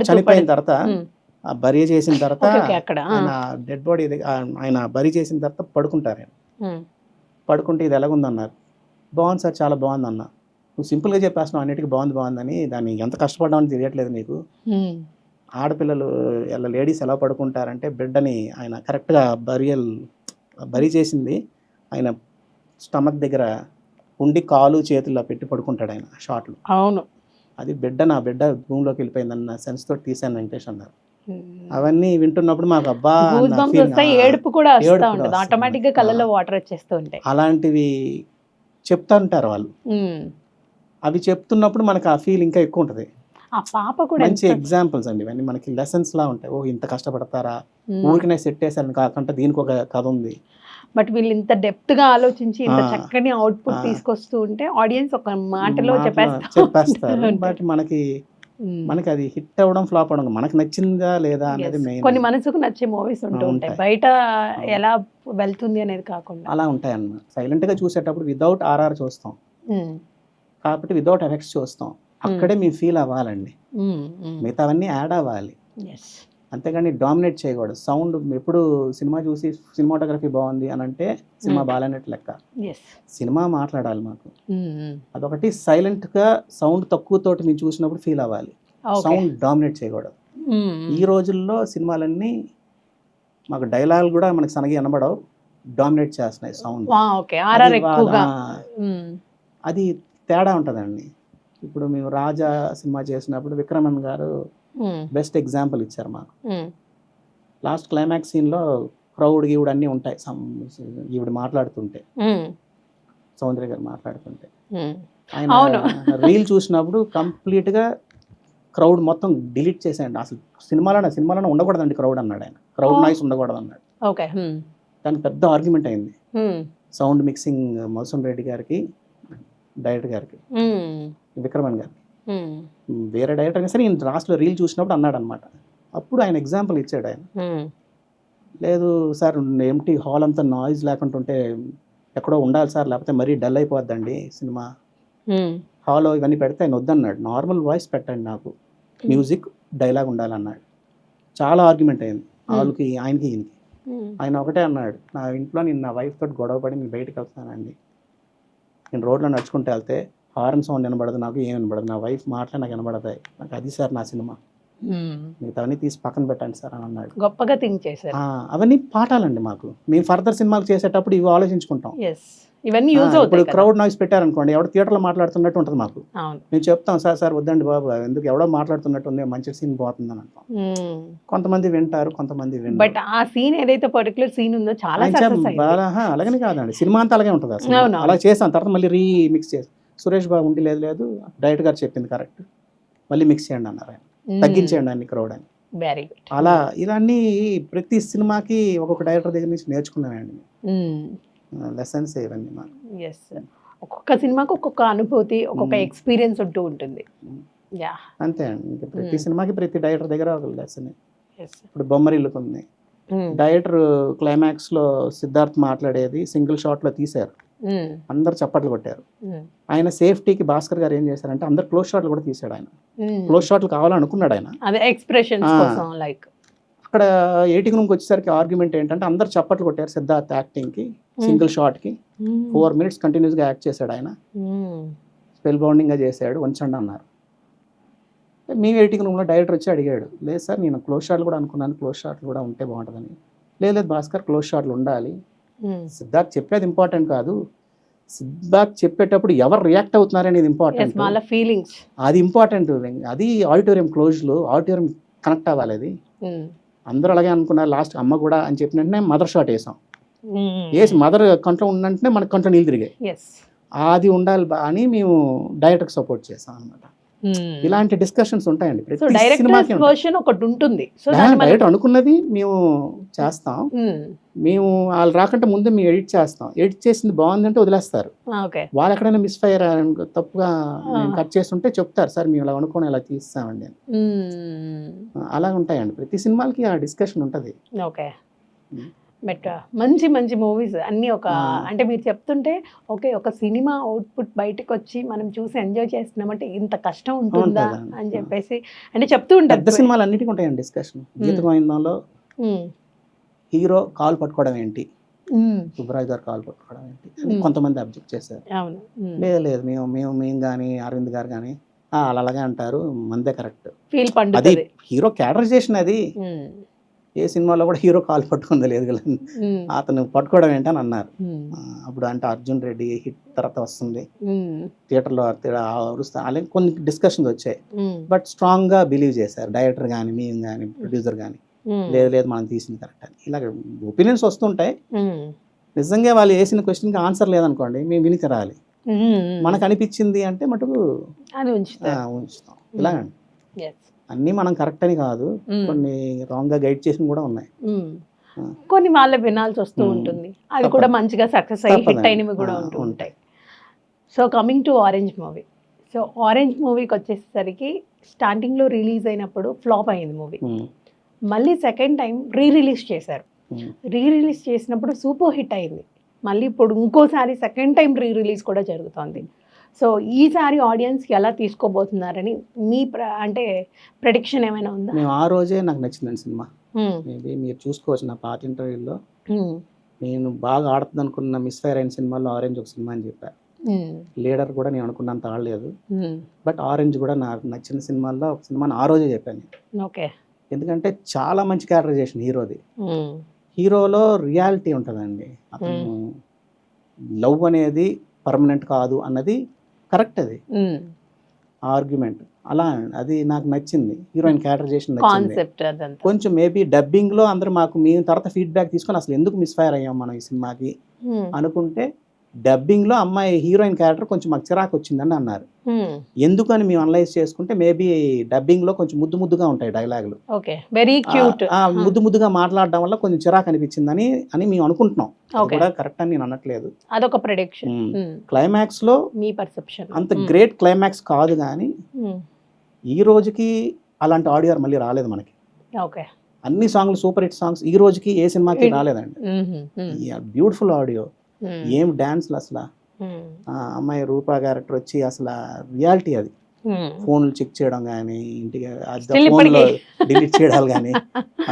చనిపోయిన తర్వాత ఆ బరి చేసిన తర్వాత ఆయన డెడ్ బాడీ ఆయన బరి చేసిన తర్వాత పడుకుంటారు. ఆయన పడుకుంటే ఇది ఎలాగుందన్నారు. బాగుంది సార్, చాలా బాగుంది అన్న. నువ్వు సింపుల్గా చెప్పేస్తున్నావు అన్నిటికీ బాగుందని, దాన్ని ఎంత కష్టపడ్డామని తెలియట్లేదు నీకు. ఆడపిల్లలు లేడీస్ ఎలా పడుకుంటారంటే బిడ్డని ఆయన కరెక్ట్గా బరి చేసింది ఆయన స్టమక్ దగ్గర ఉండి కాలు చేతుల్లో పెట్టి పడుకుంటాడు ఆయన షాట్లు. అవును, అది నా బిడ్డ భూమిలోకి వెళ్ళిపోయిందన్న సెన్స్ తోటి తీశాను వెంకటేష్ అన్నారు. అవన్నీ వింటున్నప్పుడు మాకు అబ్బా ఏడుపు కూడా ఆటోమేటిక్ గా కళ్ళలో వాటర్ వచ్చేస్తూ ఉంటాయి. అలాంటివి చెప్తా ఉంటారు వాళ్ళు. అవి చెప్తున్నప్పుడు మనకు ఆ ఫీల్ ఇంకా ఎక్కువ ఉంటుంది. ఆ పాప కూడా మంచి ఎగ్జాంపుల్స్ అండి ఇవన్నీ, మనకి లెసన్స్ లా ఉంటాయి. ఓ ఇంత కష్టపడతారా, ఊరికనే సెట్ వేసారని కాకుండా దీనికి ఒక కథ ఉంది. బట్ వీళ్ళు ఇంత డెప్త్ గా ఆలోచించి ఇంత చక్కని అవుట్పుట్ తీసుకొస్తూ ఉంటే ఆడియన్స్ ఒక మాటలో చెప్పేస్తారు. బట్ మనకి అది హిట్ అవ్వడం ఫ్లాప్ అవ్వడం మనకి నచ్చిందా లేదా అనేది మెయిన్. కొన్ని మనసుకు నచ్చే మూవీస్ ఉంటూ ఉంటాయి, బయట ఎలా వెళ్తుంది అనేది కాకుండా అలా ఉంటాయి అన్నమాట. సైలెంట్ గా చూసేటప్పుడు వితౌట్ ఆర్ఆర్ చూస్తాం, కాబట్టి వితౌట్ ఎఫెక్ట్స్ చూస్తాం. అక్కడే మీ ఫీల్ అవ్వాలండి, మిగతావన్నీ యాడ్ అవ్వాలి, అంతేగాని డామినేట్ చేయకూడదు. సౌండ్ ఎప్పుడు సినిమా చూసి సినిమాటోగ్రఫీ బాగుంది అని అంటే సినిమా బాగాలేనట్టు లెక్క. సినిమా మాట్లాడాలి మాకు, అదొకటి. సైలెంట్ గా సౌండ్ తక్కువ తోటి మీరు చూసినప్పుడు ఫీల్ అవ్వాలి, సౌండ్ డామినేట్ చేయకూడదు. ఈ రోజుల్లో సినిమాలన్నీ మాకు డైలాగ్ కూడా మనకి సనగి వినబడవు, డామినేట్ చేస్తున్నాయి సౌండ్. అది తేడా ఉంటుందండి. ఇప్పుడు మేము రాజా సినిమా చేసినప్పుడు విక్రమన్ గారు బెస్ట్ ఎగ్జాంపుల్ ఇచ్చారు మాకు. లాస్ట్ క్లైమాక్స్ సీన్ లో క్రౌడ్ గీవుడు అన్నీ ఉంటాయి, ఈవిడ మాట్లాడుతుంటే, సౌందర్య గారు మాట్లాడుతుంటే, ఆయన రీల్ చూసినప్పుడు కంప్లీట్ గా క్రౌడ్ మొత్తం డిలీట్ చేసేయండి, అసలు సినిమాలోనే ఉండకూడదండి క్రౌడ్ అన్నాడు ఆయన. క్రౌడ్ నాయిస్ ఉండకూడదు అన్నాడు. దానికి పెద్ద ఆర్గ్యుమెంట్ అయింది సౌండ్ మిక్సింగ్ మధుసూదన్ రెడ్డి గారికి, డైరెక్టర్ గారికి, విక్రమన్ గారికి. వేరే డైరెక్టర్ అయినా సరే ఈయన లాస్ట్లో రీల్ చూసినప్పుడు అన్నాడు అనమాట. అప్పుడు ఆయన ఎగ్జాంపుల్ ఇచ్చాడు. ఆయన లేదు సార్, ఎంటీ హాల్ అంతా నాయిస్ లేకుండా ఉంటే ఎక్కడో ఉండాలి సార్, లేకపోతే మరీ డల్ అయిపోద్దండి సినిమా, హాల్లో ఇవన్నీ పెడితే ఆయన వద్దన్నాడు. నార్మల్ వాయిస్ పెట్టండి, నాకు మ్యూజిక్ డైలాగ్ ఉండాలన్నాడు. చాలా ఆర్గ్యుమెంట్ అయింది వాళ్ళకి, ఆయనకి ఈయనకి. ఆయన ఒకటే అన్నాడు, నా ఇంట్లో నేను నా వైఫ్ తోటి గొడవ పడి నేను బయటకు వెళ్తానండి, నేను రోడ్లో నడుచుకుంటూ వెళ్తే హార్న్ సౌండ్ వినబడదు, నాకు ఏం వినబడదు, నా వైఫ్ మాటలే నాకు వినబడతాయి, నాకు అది సార్ నా సినిమా, మిగతా అవన్నీ తీసి పక్కన పెట్టండి సార్ అని అన్నాడు. గొప్పగా థింక్ చేశారు. అవన్నీ పాఠాలండి మాకు. మేము ఫర్దర్ సినిమాలు చేసేటప్పుడు ఇవి ఆలోచించుకుంటాం. ఇవన్నీ యూజ్ అవుతాయి. ఇప్పుడు క్రౌడ్ నాయిస్ పెట్టారనుకోండి, ఎవడో థియేటర్లో మాట్లాడుతున్నట్టు ఉంటుంది మాకు. మేము చెప్తాం సార్ వద్దండి బాబు, ఎందుకు ఎవడో మాట్లాడుతున్నట్టు ఉంది, మంచి సీన్ పోతుంది అని అంటాం. కొంతమంది వింటారు, కొంతమంది వింటారు. బట్ ఆ సీన్ ఏదైతే పర్టికులర్ సీన్ ఉందో చాలా అలాగనే కాదండి, సినిమా అంతా అలాగే ఉంటుంది అసలు. అలా చేస్తాం, తర్వాత మళ్ళీ రీమిక్స్ చేస్తాం. సురేష్ బాబు ఉండి లేదు డైరెక్టర్ గారు చెప్పింది కరెక్ట్, మళ్ళీ మిక్స్ చేయండి అన్నారు ఆయన, తగ్గించేయండి అన్ని క్రౌడ్ అని. Very good. అలా ఇవన్నీ ప్రతి సినిమాకి ఒక్కొక్క డైరెక్టర్ దగ్గర నుంచి నేర్చుకున్నామండి లెసన్స్ ఇవన్నీ. ఒక్కొక్క సినిమాకి ఒక్కొక్క అనుభూతి, ఒక్కొక్క ఎక్స్పీరియన్స్ ఉంటూ ఉంటుంది. అంతే అండి, ప్రతి సినిమాకి ప్రతి డైరెక్టర్ దగ్గర ఒక లెసన్. ఇప్పుడు బొమ్మరిల్లుకు ఉంది, డైరెక్టర్ క్లైమాక్స్ లో సిద్ధార్థ్ మాట్లాడేది సింగిల్ షాట్ లో తీశారు, అందరు చప్పట్లు కొట్టారు. ఆయన సేఫ్టీకి భాస్కర్ గారు ఏం చేశారంటే అందరు క్లోజ్ షాట్లు కూడా తీశాడు. ఆయన క్లోజ్ షాట్లు కావాలనుకున్నాడు ఆయన, అక్కడ ఎయిటింగ్ రూమ్కి వచ్చేసరికి ఆర్గ్యుమెంట్ ఏంటంటే అందరు చప్పట్లు కొట్టారు సిద్ధార్థ్ యాక్టింగ్ కి, సింగిల్ షాట్ కి 4 minutes కంటిన్యూస్ గా యాక్ట్ చేశాడు ఆయన, స్పెల్ బౌండింగ్ గా చేశాడు, ఉంచండి అన్నారు. మేము ఎయిటింగ్ రూమ్ లో డైరెక్టర్ వచ్చి అడిగాడు, లేదు సార్ నేను క్లోజ్ షాట్లు కూడా అనుకున్నాను, క్లోజ్ షాట్లు కూడా ఉంటే బాగుంటుందని. లేదు భాస్కర్ క్లోజ్ షాట్లు ఉండాలి, సిద్ధార్థ్ చెప్పేది ఇంపార్టెంట్ కాదు, సిద్ధార్థ్ చెప్పేటప్పుడు ఎవరు రియాక్ట్ అవుతున్నారు అనేది ఇంపార్టెంట్, ఫీలింగ్స్ అది ఇంపార్టెంట్. అది ఆడిటోరియం క్లోజ్ లో ఆడిటోరియం కనెక్ట్ అవ్వాలి. అది అందరూ అలాగే అనుకున్నారు. లాస్ట్ అమ్మ కూడా అని చెప్పిన వెంటనే మదర్ షాట్ వేసాం, వేసి మదర్ కంట్లో ఉన్నంటనే మనకు కంట్లో నీళ్ళు తిరిగాయి. అది ఉండాలి అని మేము డైరెక్టర్కి సపోర్ట్ చేసాం అనమాట. ఇలాంటి డిస్కషన్స్ ఉంటాయండి సో ప్రతి డైరెక్టర్స్ సినిమాకి వర్షన్ ఒకటి ఉంటుంది. సో డైరెక్ట్ అనుకున్నది మేము చేస్తాం, మేము వాళ్ళు రాకంటే ముందే మేము ఎడిట్ చేస్తాం, ఎడిట్ చేసింది బాగుందంటే వదిలేస్తారు. ఓకే. వాళ్ళు ఎక్కడైనా మిస్ ఫైర్ తప్పుగా కట్ చేస్తుంటే చెప్తారు, సార్ మేము ఇలా అనుకోని ఇలా తీస్తామండి అని. అలా ఉంటాయండి ప్రతి సినిమాలకి ఆ డిస్కషన్ ఉంటుంది. ఓకే. బట్ మంచి మంచి మూవీస్ అన్నీ ఒక అంటే మీరు చెప్తుంటే ఓకే ఒక సినిమా అవుట్పుట్ బయటకు వచ్చి మనం చూసి ఎంజాయ్ చేస్తున్నామంటే ఇంత కష్టం ఉంటుందా అని చెప్పేసి అంటే చెప్తూ పెద్ద ఉంటారు. సినిమాలు అన్నిటికీ ఉంటాయండి డిస్కషన్. గీత గోవిందంలో హీరో కాల్ పట్టుకోవడం ఏంటి, సుబ్బరాజ్ గారు కాల్ పట్టుకోవడం ఏంటి అని కొంతమంది అబ్జెక్ట్ చేశారు. అవును. లేదు లేదు మేము కానీ అరవింద్ గారు కానీ అలాగే అంటారు, మందే కరెక్ట్. ఫీల్ అది పండుతుంది. హీరో క్యారెక్టరైజేషన్, అది ఏ సినిమాలో కూడా హీరో కాల్ పట్టుకుంది లేదు కదా, అతను పట్టుకోవడం ఏంటని అన్నారు. అప్పుడు అంటే అర్జున్ రెడ్డి హిట్ తర్వాత వస్తుంది, థియేటర్లో అరుస్తా అలా కొన్ని డిస్కషన్స్ వచ్చాయి. బట్ స్ట్రాంగ్ గా బిలీవ్ చేశారు డైరెక్టర్ కానీ మేము కానీ ప్రొడ్యూసర్ కానీ, లేదు లేదు మనం తీసింది కరెక్ట్ అని. ఇలా ఒపీనియన్స్ వస్తుంటాయి. నిజంగా వాళ్ళు వేసిన క్వశ్చన్కి ఆన్సర్ లేదనుకోండి మేము విని తిరాలి, మనకు అనిపించింది అంటే మటుకు అది ఉంచుతాం. ఇలాగండి అన్నీ మనం కరెక్ట్ అని కాదు, కొన్ని రాంగ్ గా గైడ్ చేసిన కూడా ఉన్నాయి. కొన్ని వాళ్ళ వినాల్సి వస్తూ ఉంటుంది, అది కూడా మంచిగా సక్సెస్ అయ్యి హిట్ అయినవి కూడా ఉంటూ ఉంటాయి. So coming to orange movie. So orange మూవీకి వచ్చేసరికి స్టార్టింగ్లో రిలీజ్ అయినప్పుడు ఫ్లాప్ అయింది మూవీ. మళ్ళీ సెకండ్ టైం రిలీజ్ చేశారు. రిలీజ్ చేసినప్పుడు సూపర్ హిట్ అయింది. మళ్ళీ ఇప్పుడు ఇంకోసారి సెకండ్ టైం రిలీజ్ కూడా జరుగుతుంది. సో ఈసారి ఆడియన్స్కి ఎలా తీసుకోబోతున్నారని మీ అంటే ప్రెడిక్షన్ ఏమైనా ఉందా? మేము ఆ రోజే నాకు నచ్చిందండి సినిమా. మేబీ మీరు చూసుకోవచ్చు నా పాత ఇంటర్వ్యూలో నేను బాగా ఆడుతుంది అనుకున్న మిస్ ఫైర్ అయిన సినిమాలో ఆరెంజ్ ఒక సినిమా అని చెప్పాను. లీడర్ కూడా నేను అనుకున్నంత ఆడలేదు, బట్ ఆరెంజ్ కూడా నాకు నచ్చిన సినిమాల్లో ఒక సినిమా ఆ రోజే చెప్పాను. ఓకే. ఎందుకంటే చాలా మంచి క్యారెక్టరైజేషన్ హీరోది. హీరోలో రియాలిటీ ఉంటుందండి. అతను లవ్ అనేది పర్మనెంట్ కాదు అన్నది కరెక్ట్, అది ఆర్గ్యుమెంట్ అలా అది నాకు నచ్చింది. హీరోయిన్ క్యారెక్టరైజేషన్ నచ్చింది. కొంచెం మేబీ డబ్బింగ్ లో అందరూ మేము తర్వాత ఫీడ్బ్యాక్ తీసుకొని అసలు ఎందుకు మిస్ఫైర్ అయ్యాం మనం ఈ సినిమాకి అనుకుంటే, డబ్బింగ్ లో అమ్మాయి హీరోయిన్ క్యారెక్టర్ కొంచెం మాకు చిరాకు వచ్చిందని అన్నారు. ఎందుకని మేము అనలైజ్ చేసుకుంటే మేబీ డబ్బింగ్ లో కొంచెం ముద్దుగా ఉంటాయి డైలాగులు, ముద్దు ముద్దుగా మాట్లాడడం వల్ల కొంచెం చిరాకు అనిపించిందని మేము అనుకుంటున్నాం. కూడా కరెక్ట్ అని నేను అనట్లేదు, అదొక ప్రెడిక్షన్. క్లైమాక్స్ లో మీ పర్సెప్షన్ అంత గ్రేట్ క్లైమాక్స్ కాదు, కానీ ఈ రోజుకి అలాంటి ఆడియో మళ్ళీ రాలేదు మనకి. అన్ని సాంగ్లు సూపర్ హిట్ సాంగ్స్ ఈ రోజుకి ఏ సినిమాకి రాలేదండి. బ్యూటిఫుల్ ఆడియో, ఏం డాన్స్లు అసలు. అమ్మాయి రూపా క్యారెక్టర్ వచ్చి అసలు రియాలిటీ, అది ఫోన్లు చెక్ చేయడం కానీ ఇంటికి ఫోన్లో డిలీట్ చేయడాలు కానీ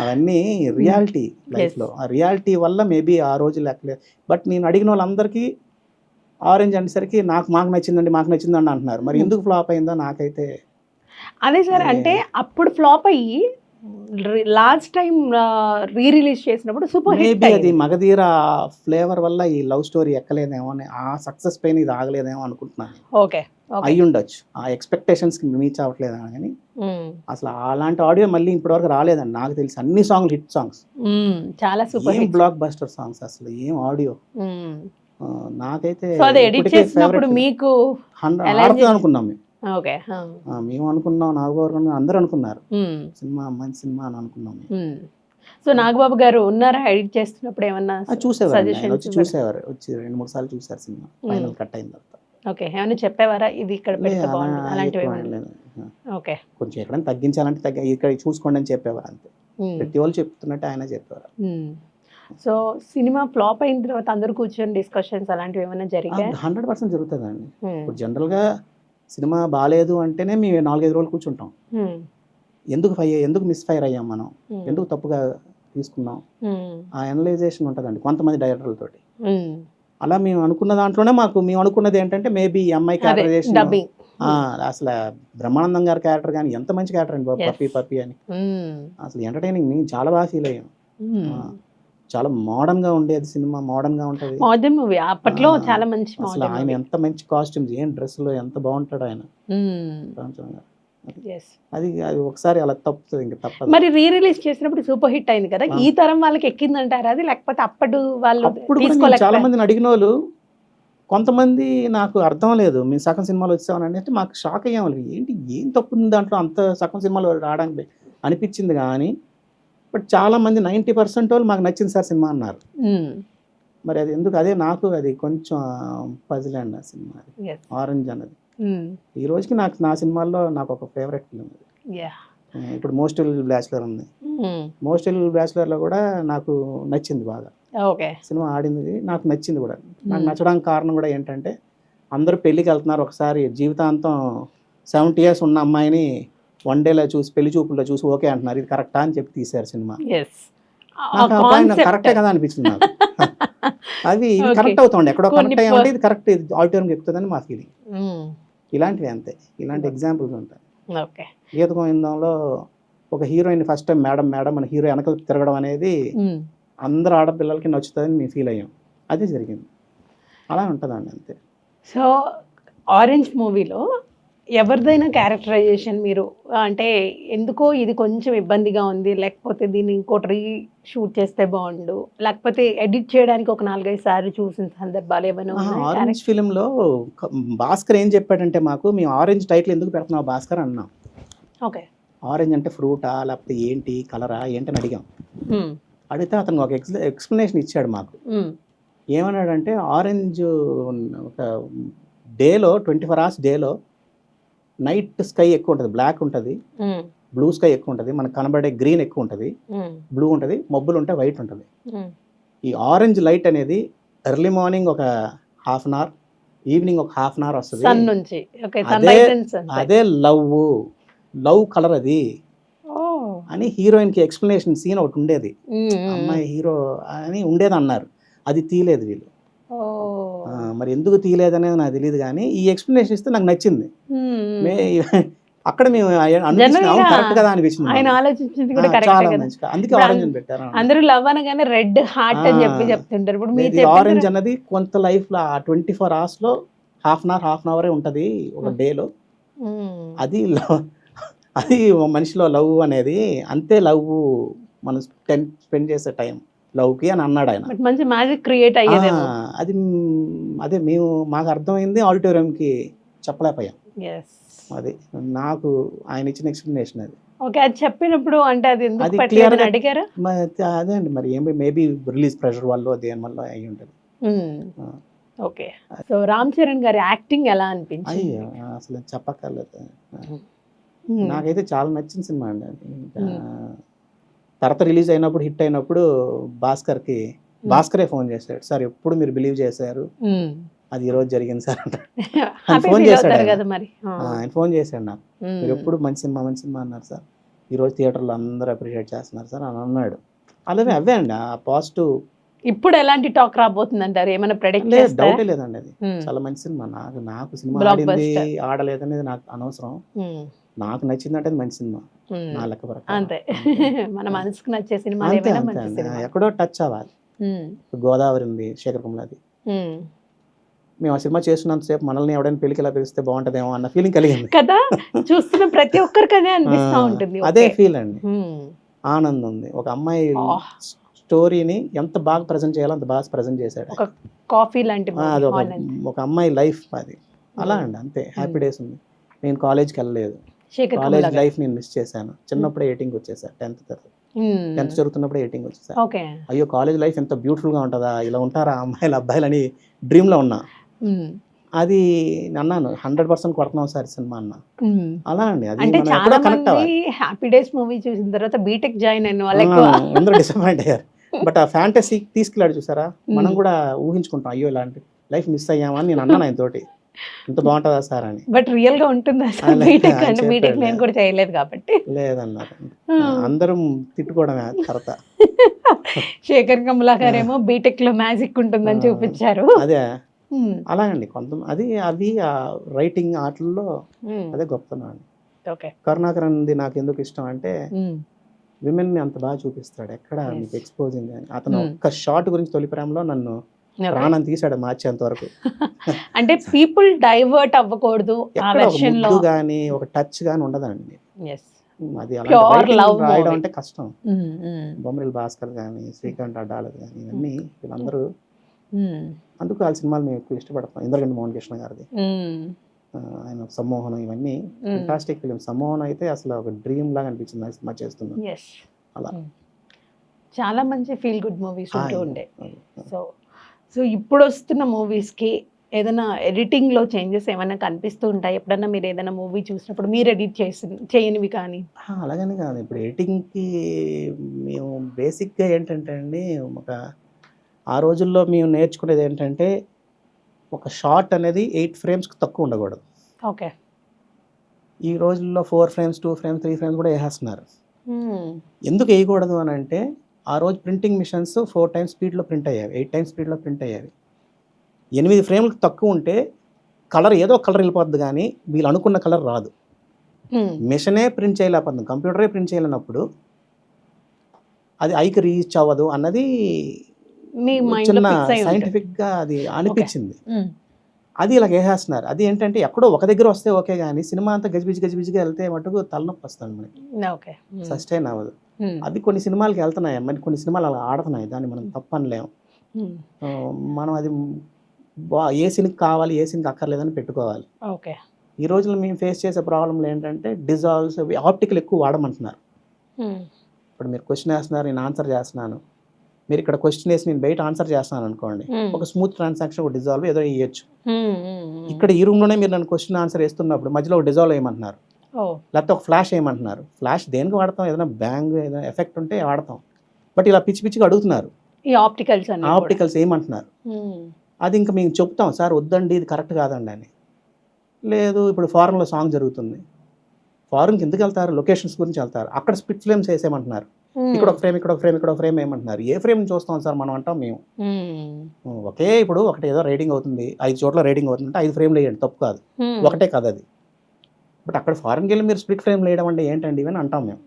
అవన్నీ రియాలిటీ లైఫ్ లో. ఆ రియాలిటీ వల్ల మేబీ ఆ రోజు లెక్కలేదు. బట్ నేను అడిగిన వాళ్ళందరికీ ఆరెంజ్ అనేసరికి మాకు నచ్చిందండి అంటున్నారు. మరి ఎందుకు ఫ్లాప్ అయిందో నాకైతే అదే సార్. అంటే అప్పుడు ఫ్లాప్ అయ్యి లాస్ట్ టైం రిలీజ్ చేసినప్పుడు సూపర్ హిట్. అది మగధీర ఫ్లేవర్ వల్ల ఈ లవ్ స్టోరీ ఎక్కలేదేమో అని, ఆ సక్సెస్ పైన ఇది ఆగలేదేమో అనుకుంటున్నాను. ఓకే, అయ్యి ఉండొచ్చు, ఆ ఎక్స్పెక్టేషన్స్ కి రీచ్ అవ్వట్లేదు కానీ అసలు అలాంటి ఆడియో మళ్ళీ ఇప్పటి వరకు రాలేదండి నాకు తెలిసి. అన్ని సాంగ్లు హిట్ సాంగ్స్, చాలా super hit block buster songs. అసలు ఏం ఆడియో నాకైతే ఎడిట్ చేసినప్పుడు మీకు అనుకున్నాం మేము అనుకున్నాం, నాగబాబు అందరూ అనుకున్నారు సినిమా మంచి సినిమా అని అనుకున్నాం. సో నాగబాబు గారు ఉన్నారా ఎడిట్ చేస్తున్నప్పుడు? ఏమన్నా చూసేవారు, వచ్చి 2-3 సార్లు చూసారు సినిమా ఫైనల్ కట్ అయిన తర్వాత. ఓకే, ఏమైనా చెప్పేవారా ఇది ఇక్కడ పెడితే బాగుంటుంది అలాంటివి? ఓకే, కొంచెం ఎక్కడైనా తగ్గించాలంటే ఇక్కడ చూసుకోండి అని చెప్పేవారు అంతే. ప్రతి వాళ్ళు చెప్తున్నట్టు ఆయన చెప్పేవారు. సో సినిమా ఫ్లాప్ అయిన తర్వాత అందరూ కూర్చొని డిస్కషన్స్ అలాంటివి ఏమైనా జరిగాయి? 100% జరుగుతుందండి. ఇప్పుడు జనరల్ గా సినిమా బాగాలేదు అంటేనే మేము 4-5 రోజులు కూర్చుంటాం. ఎందుకు మిస్ఫైర్ అయ్యాం మనం, ఎందుకు తప్పుగా తీసుకున్నాం, ఆ అనలైజేషన్ ఉంటుందండి కొంతమంది డైరెక్టర్లతోటి. అలా మేము అనుకున్న దాంట్లోనే మేము అనుకున్నది ఏంటంటే మేబీ ఈ అమ్మాయి క్యారెక్టరైజేషన్ అసలు బ్రహ్మానందం గారి క్యారెక్టర్ కానీ ఎంత మంచి క్యారెక్టర్ అండి, పప్పి అని. అసలు ఎంటర్టైనింగ్ మేము చాలా బాగా ఫీల్ అయ్యాం. చాలా మోడర్న్ గా ఉండేది సినిమా, మోడర్న్ గా ఉంటది. మోడర్న్ మూవీ అప్పట్లో చాలా మంచి. అసలు ఆయన ఎంత మంచి కాస్ట్యూమ్స్, ఏం డ్రెస్ లో ఎంత బాగుంటాడు ఆయన. అది ఒకసారి అలా తప్పుతుంది, ఇంకా తప్పదు. మరి రిలీజ్ చేసినప్పుడు సూపర్ హిట్ అయింది కదా, ఈ తరం వాళ్ళకి ఎక్కిందంటారా అది, లేకపోతే అప్పుడు వాళ్ళు చాలా మందిని అడిగిన వాళ్ళు కొంతమంది నాకు అర్థం లేదు, మేము సగం సినిమాలు వచ్చామని అంటే మాకు షాక్ అయ్యాము, ఏంటి ఏం తప్పు ఉంది దాంట్లో అంత సగం సినిమాలు రావడానికి అనిపించింది. కానీ బట్ చాలామంది 90% వాళ్ళు మాకు నచ్చింది సార్ సినిమా అన్నారు. మరి అది ఎందుకు, అదే నాకు అది కొంచెం పజిల్ అండి ఆ సినిమా ఆరెంజ్ అన్నది. ఈ రోజుకి నాకు నా సినిమాల్లో నాకు ఒక ఫేవరెట్ ఫిల్మ్ అది. ఇప్పుడు మోస్ట్ ఎలిజిబుల్ బ్యాచులర్ ఉంది, మోస్ట్ ఎలిజిబుల్ బ్యాచులర్లో కూడా నాకు నచ్చింది బాగా. సినిమా ఆడింది నాకు నచ్చింది కూడా. నాకు నచ్చడానికి కారణం కూడా ఏంటంటే అందరూ పెళ్ళికి వెళ్తున్నారు, ఒకసారి జీవితాంతం 70 years ఉన్న అమ్మాయిని వన్ డేలో చూసి పెళ్లి చూపుల్లో చూసి ఓకే అంటున్నారు, ఇది కరెక్టా అని చెప్పి తీశారు సినిమా. నాకు కరెక్టే కదా అనిపించింది నాకు. అది ఇది కరెక్ట్ అవుతుంది, ఎక్కడో కరెక్ట్ అయ్యామంటే ఇది కరెక్ట్, ఇది ఆడిటోరియం చెప్తుందని మా ఫీలింగ్. ఇలాంటివి అంతే, ఇలాంటి ఎగ్జాంపుల్స్ ఉంటాయి. గీత గోవిందంలో ఒక heroine first time madam madam మన హీరో వెనక తిరగడం అనేది అందరు ఆడపిల్లలకి నచ్చుతుందని మేము ఫీల్ అయ్యాం, అది జరిగింది. అలా ఉంటుందండి అంతే. సో ఆరెంజ్ మూవీలో ఎవరిదైనా క్యారెక్టరైజేషన్ మీరు అంటే ఎందుకో ఇది కొంచెం ఇబ్బందిగా ఉంది, లేకపోతే దీన్ని ఇంకోటి షూట్ చేస్తే బాగుండు, లేకపోతే ఎడిట్ చేయడానికి ఒక 4-5 సార్లు చూసిన సందర్భాలు ఏమైనా ఉన్నాయా? ఆరెంజ్ ఫిలింలో భాస్కర్ ఏం చెప్పాడంటే, మాకు మేము ఆరెంజ్ టైటిల్ ఎందుకు పెడుతున్నావు భాస్కర్ అన్నాం. ఓకే, ఆరెంజ్ అంటే ఫ్రూటా లేకపోతే ఏంటి కలరా ఏంటని అడిగాం. అడిగితే అతను ఒక ఎక్స్ప్లెనేషన్ ఇచ్చాడు మాకు. ఏమన్నాడంటే ఆరెంజ్ ఒక డేలో 24 hours డేలో నైట్ స్కై ఎక్కువ ఉంటుంది, బ్లాక్ ఉంటుంది, బ్లూ స్కై ఎక్కువ ఉంటుంది, మనకు కనబడే గ్రీన్ ఎక్కువ ఉంటుంది, బ్లూ ఉంటుంది, మబ్బులు ఉంటాయి, వైట్ ఉంటుంది. ఈ ఆరెంజ్ లైట్ అనేది ఎర్లీ మార్నింగ్ ఒక 1/2 hour, ఈవినింగ్ ఒక 1/2 hour వస్తుంది. అదే లవ్ కలర్ అది అని హీరోయిన్కి ఎక్స్ప్లెనేషన్ సీన్ ఒకటి ఉండేది, అమ్మాయి హీరో అని ఉండేది అన్నారు. అది తీయలేదు వీళ్ళు. మరి ఎందుకు తీయలేదు అనేది నాకు తెలియదు, కానీ ఈ ఎక్స్ప్లెనేషన్ ఇస్తే నాకు నచ్చింది. అక్కడ మేము కరెక్ట్ కదా అనిపించింది, ఆయన ఆలోచించింది కూడా కరెక్ట్ కదా. అందుకే ఆరెంజ్ పెట్టారు. అందరూ లవ్ అనగానే రెడ్ హార్ట్ అని చెప్తుంటారు. ఇప్పుడు మీరు ఆరెంజ్ అన్నది కొంత లైఫ్ లో 24 hours లో 1/2 hour ఉంటది ఒక డేలో. అది మనిషిలో లవ్ అనేది అంతే, లవ్ మనం స్పెండ్ చేసే టైం లవ్కి అని అన్నాడు ఆయన. మంచి మ్యాజిక్ క్రియేట్ అయ్యేది. అది అదే మేము మాకు అర్థమైంది, ఆడిటోరియంకి చెప్పలేకపోయాం. అది నాకు ఆయన ఇచ్చిన ఎక్స్ప్లెనేషన్ అది. ఓకే, అది చెప్పినప్పుడు అంటే అది ఎందుకు పెట్టలేదని అడిగారా? అదే అండి, మరి మేబీ రిలీజ్ ప్రెషర్ వల్ల దేని వల్ల అయి ఉంటుంది. ఓకే, సో రామ్ చరణ్ గారి యాక్టింగ్ ఎలా అనిపించింది? అసలు చెప్పక్కర్లేదు, నాకైతే చాలా నచ్చిన సినిమా అండి అది. తర్వాత రిలీజ్ అయినప్పుడు హిట్ అయినప్పుడు భాస్కరే ఫోన్ చేశాడు, సార్ ఎప్పుడు మీరు బిలీవ్ చేశారు, అది ఈ రోజు జరిగింది సార్ అంటాడు. ఫోన్ చేశాడు ఆయన ఫోన్ చేశాడు నాకు, మీరు ఎప్పుడు మంచి సినిమా అన్నారు సార్, ఈ రోజు థియేటర్లో అందరూ అప్రిషియేట్ చేస్తున్నారు సార్ అని అన్నాడు. అలాగే అవే అండి ఆ పాజిటివ్. ఇప్పుడు ఎలాంటి టాక్ రాబోతుంది అంటారు, ఏమైనా ప్రెడిక్ట్ చేస్తారా? డౌటే లేదండి, అది చాలా మంచి సినిమా. నాకు సినిమా ఆడింది ఆడలేదనేది నాకు అనవసరం, నాకు నచ్చిందంటే మంచి సినిమా నా లెక్క ప్రకారం. అంతే, మన మనసుకు నచ్చే సినిమా ఎక్కడో టచ్ అవ్వాలి. గోదావరి ఉంది, శేఖర్ కమలాది, మేము ఆ సినిమా చేస్తున్నంతసేపు మనల్ని ఎవడైనా పెళ్లికి ఎలా పిలిస్తే బాగుంటదేమో అన్న ఫీలింగ్ కలిగింది కదా. చూస్తున్న ప్రతి ఒక్కరికి అదే అనిపిస్తూ ఉంటుంది. అదే ఫీల్ అండి, ఆనందం ఉంది. ఒక అమ్మాయి స్టోరీని ఎంత బాగా ప్రజెంట్ చేయాలో అంత బాగా ప్రజెంట్ చేశాడు. కాఫీ లాంటి ఒక అమ్మాయి లైఫ్ అది, అలా అండి అంతే. హ్యాపీ డేస్ ఉంది. నేను కాలేజ్కి వెళ్ళలేదు, కాలేజ్ లైఫ్ నేను మిస్ చేశాను. చిన్నప్పుడే 18 వచ్చేసా, 10th చదువుతున్నప్పుడే 18 వచ్చేసా. అయ్యో కాలేజ్ లైఫ్ ఎంత బ్యూటిఫుల్ గా ఉంటుందా, ఇలా ఉంటారా అమ్మాయిలు అబ్బాయిలు అని డ్రీమ్ లో ఉన్నా. అది అన్నాను 100% కొడుతున్నాం సార్ సినిమా అన్న. అలా అండి, అది కనెక్ట్ అవ్వాలి. హ్యాపీ డేస్ మూవీ చూసిన తర్వాత బీటెక్ జాయిన్ అయిన వాళ్ళు అందరూ డిసప్పాయింట్ అయ్యారు. బట్ ఆ ఫ్యాంటసీ తీసుకెళ్ళాడు చూసారా, మనం కూడా ఊహించుకుంటాం అయ్యో ఇలాంటి లైఫ్ మిస్ అయ్యామా అని నేను అన్నాను ఆయన తోటి, ఇంత బాగుంటుందా సార్ అని. బట్ రియల్ గా ఉంటుందా సార్ బీటెక్ అంటే? బీటెక్ నేను కూడా చేయలేదు కాబట్టి. లేదన్నారు, అందరం తిట్టుకోవడమే. తర్వాత శేఖర్ కమలా గారేమో బీటెక్ లో మ్యాజిక్ ఉంటుందని చూపించారు. అదే అలాగండి అది అవి రైటింగ్ ఆటల్లో అదే గొప్పతనం. కరుణాకరన్ది నాకు ఎందుకు ఇష్టం అంటే విమెన్ ని అంత బాగా చూపిస్తాడు, ఎక్కడ మీకు ఎక్స్పోజింగ్ అని. అతను ఒక్క షాట్ గురించి తొలి ప్రేమలో నన్ను ప్రాణం తీసాడు మార్చేంత వరకు. అంటే పీపుల్ డైవర్ట్ అవ్వకూడదు గానీ ఒక టచ్ గానీ ఉండదండి. అది రాయడం అంటే కష్టం. బొమ్మరిల్ భాస్కర్ గానీ, శ్రీకాంత్ అడ్డాలది కానీ, ఇవన్నీ వీళ్ళందరూ అందుకు వాళ్ళ సినిమాలు మేము ఎక్కువ ఇష్టపడతాం. ఇంద్రగంటి మోహన్ కృష్ణ గారిది ఆయన సమ్మోహనం ఇవన్నీ ఫెంటాస్టిక్ ఫిలిం. సమ్మోహనం అయితే అసలు ఒక డ్రీమ్ లాగా అనిపించింది ఆ సినిమా చేస్తున్నాం అలా. చాలా మంచి ఫీల్ గుడ్ మూవీస్ ఉంటూ ఉండే. అది. సో ఇప్పుడు వస్తున్న మూవీస్కి ఏదైనా ఎడిటింగ్లో చేంజెస్ ఏమైనా కనిపిస్తూ ఉంటాయి? ఎప్పుడన్నా మీరు ఏదైనా మూవీ చూసినప్పుడు మీరు ఎడిట్ చేయనివి కానీ? అలాగని కాదు, ఇప్పుడు ఎడిటింగ్కి మేము బేసిక్గా ఏంటంటే అండి, ఆ రోజుల్లో మేము నేర్చుకునేది ఏంటంటే ఒక షార్ట్ అనేది 8 ఫ్రేమ్స్కి తక్కువ ఉండకూడదు. ఓకే. ఈ రోజుల్లో 4 ఫ్రేమ్స్ 2 ఫ్రేమ్స్ 3 ఫ్రేమ్స్ కూడా వేసేస్తున్నారు. ఎందుకు వేయకూడదు అని అంటే, ఆ రోజు ప్రింటింగ్ మిషన్స్ 4 టైమ్స్ స్పీడ్లో ప్రింట్ అయ్యేవి, 8 టైమ్స్ స్పీడ్లో ప్రింట్ అయ్యేవి. 8 ఫ్రేమ్లకు తక్కువ ఉంటే కలర్ ఏదో కలర్ వెళ్ళిపోద్ది, కానీ వీళ్ళు అనుకున్న కలర్ రాదు. మిషనే ప్రింట్ చేయలేకపోతుంది, కంప్యూటరే ప్రింట్ చేయలేనప్పుడు అది ఐకి రీచ్ అవ్వదు అన్నది చిన్న సైంటిఫిక్గా అది అనిపించింది. అది ఇలా వేసేస్తున్నారు. అది ఏంటంటే ఎక్కడో ఒక దగ్గర వస్తే ఓకే, కానీ సినిమా అంతా గజిబిజిగా వెళ్తే మటుకు తలనొప్పి వస్తుంది మనకి, సస్టైన్ అవ్వదు. అది కొన్ని సినిమాలకి వెళ్తున్నాయి, మరి కొన్ని సినిమాలు అలా ఆడుతున్నాయి, దాన్ని మనం తప్పనలేము. మనం అది ఏ సినిమాకి కావాలి ఏ సినిమాకి అక్కర్లేదని పెట్టుకోవాలి. ఈ రోజుల్లో మేము ఫేస్ చేసే ప్రాబ్లంలు ఏంటంటే డిజాల్వ్స్ ఆప్టికల్ ఎక్కువ వాడమంటున్నారు. ఇప్పుడు మీరు క్వశ్చన్ వేస్తున్నారు, నేను ఆన్సర్ చేస్తున్నాను, మీరు ఇక్కడ క్వశ్చన్ వేసి నేను బయట ఆన్సర్ చేస్తున్నాను అనుకోండి, ఒక స్మూత్ ట్రాన్సాక్షన్ ఒక డిజాల్వ్ ఏదో వేయచ్చు. ఇక్కడ ఈ రూమ్లోనే మీరు నన్ను క్వశ్చన్ ఆన్సర్ వేస్తున్నప్పుడు మధ్యలో ఒక డిజాల్వ్ వేయమంటున్నారు, లేకపోతే ఒక ఫ్లాష్ వేయమంటున్నారు. ఫ్లాష్ దేనికి వాడతాం? ఏదైనా బ్యాంగ్ ఏదైనా ఎఫెక్ట్ ఉంటే వాడతాం. బట్ ఇలా పిచ్చిగా అడుగుతున్నారు, ఆప్టికల్స్ ఏమంటున్నారు. అది ఇంకా మేము చెప్తాం, సార్ వద్దండి ఇది కరెక్ట్ కాదండి అని. లేదు, ఇప్పుడు ఫారెన్లో సాంగ్ జరుగుతుంది, ఫారెన్కి ఎందుకు వెళ్తారు? లొకేషన్స్ గురించి వెళ్తారు, అక్కడ స్ప్లిట్ ఫ్రేమ్స్ వేసేయమంటున్నారు. ఇక్కడ ఒక ఫ్రేమ్ ఇక్కడ ఒక ఫ్రేమ్ ఇక్కడ ఒక ఫ్రేమ్ ఏమంటున్నారు. ఏ ఫ్రేమ్ చూస్తాం సార్ మనం అంటాం మేము. ఒకే ఇప్పుడు ఒకటి ఏదో రైడింగ్ అవుతుంది, 5 చోట్ల రైడింగ్ అవుతుంది అంటే 5 ఫ్రేమ్లు వేయండి, తప్పు కాదు, ఒకటే కాదు అది. బట్ అక్కడ ఫారెన్కి వెళ్ళి మీరు స్ప్లిట్ ఫ్రేమ్ వేయడం అంటే ఏంటండి ఇవన్నీ అంటాం మేము.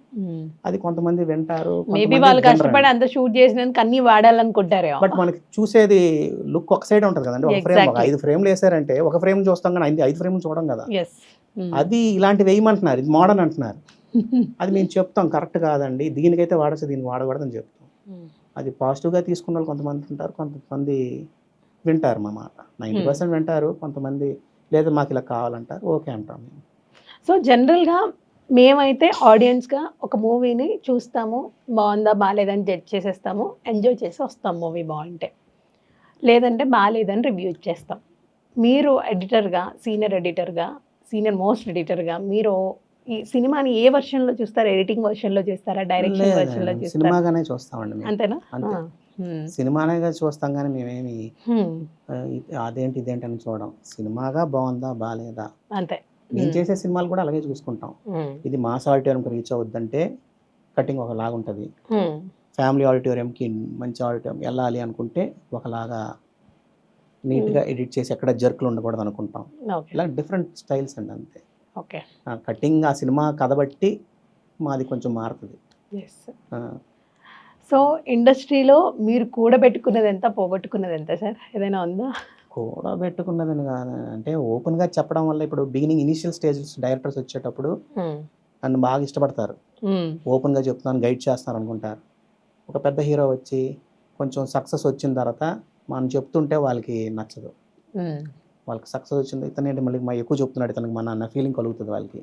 అది కొంతమంది వింటారు, బట్ మనకి చూసేది లుక్ ఒక సైడ్ ఉంటుంది కదండి. ఒక ఫ్రేమ్ 5 ఫ్రేమ్లు వేసారంటే ఒక ఫ్రేమ్ చూస్తాం కానీ 5 ఫ్రేమ్లు చూడం కదా. అది ఇలాంటివి వేయమంటున్నారు, ఇది మోడర్న్ అంటున్నారు. అది మేము చెప్తాం కరెక్ట్ కాదండి, దీనికైతే వాడచ్చు దీనికి వాడకూడదని చెప్తాం. అది పాజిటివ్గా తీసుకున్న వాళ్ళు కొంతమంది ఉంటారు, కొంతమంది వింటారు మా మాట. 90% వింటారు, కొంతమంది లేదా మాకు ఇలా కావాలంటారు, ఓకే అంటాం మేము. సో జనరల్గా మేమైతే ఆడియన్స్గా ఒక మూవీని చూస్తాము, బాగుందా బాగాలేదని జడ్జ్ చేసేస్తాము, ఎంజాయ్ చేసి వస్తాం మూవీ బాగుంటే, లేదంటే బాగాలేదని రివ్యూ ఇచ్చేస్తాం. మీరు ఎడిటర్గా, సీనియర్ మోస్ట్ ఎడిటర్గా మీరు ఈ సినిమాని ఏ వర్షన్లో చూస్తారు? ఎడిటింగ్ వర్షన్లో చూస్తారా, డైరెక్షన్ వర్షన్లో చూస్తారా? సినిమాగానే చూస్తామండి. అంతేనా? సినిమానే చూస్తాం కానీ మేమేమి అదేంటి ఇదేంటి అని చూడం. సినిమాగా బాగుందా బాగాలేదా అంతే. నేను చేసే సినిమాలు కూడా అలాగే చూసుకుంటాం. ఇది మాస్ ఆడిటోరియంకి రీచ్ అవుద్దంటే కటింగ్ ఒకలాగా ఉంటుంది, ఫ్యామిలీ ఆడిటోరియంకి మంచి ఆడిటోరియం వెళ్ళాలి అనుకుంటే ఒకలాగా నీట్గా ఎడిట్ చేసి ఎక్కడ జర్కులు ఉండకూడదు అనుకుంటాం. ఇలా డిఫరెంట్ స్టైల్స్ అండి అంతే. కటింగ్ ఆ సినిమా కథ బట్టి మాది కొంచెం మారుతుంది. సో ఇండస్ట్రీలో మీరు కూడబెట్టుకున్నది ఎంత, పోగొట్టుకున్నది ఎంత సార్? ఏదైనా ఉందా? కూడబెట్టుకున్నదని కాదు అంటే ఓపెన్గా చెప్పడం వల్ల, ఇప్పుడు బిగినింగ్ ఇనిషియల్ స్టేజెస్ డైరెక్టర్స్ వచ్చేటప్పుడు నన్ను బాగా ఇష్టపడతారు, ఓపెన్గా చెప్తున్నాను గైడ్ చేస్తాను అనుకుంటారు. ఒక పెద్ద హీరో వచ్చి కొంచెం సక్సెస్ వచ్చిన తర్వాత మనం చెప్తుంటే వాళ్ళకి నచ్చదు. వాళ్ళకి సక్సెస్ వచ్చింది ఇతనేంటి మళ్ళీ మా ఎక్కువ చెప్తున్నాడు ఇతనికి మన అన్న ఫీలింగ్ కలుగుతుంది వాళ్ళకి.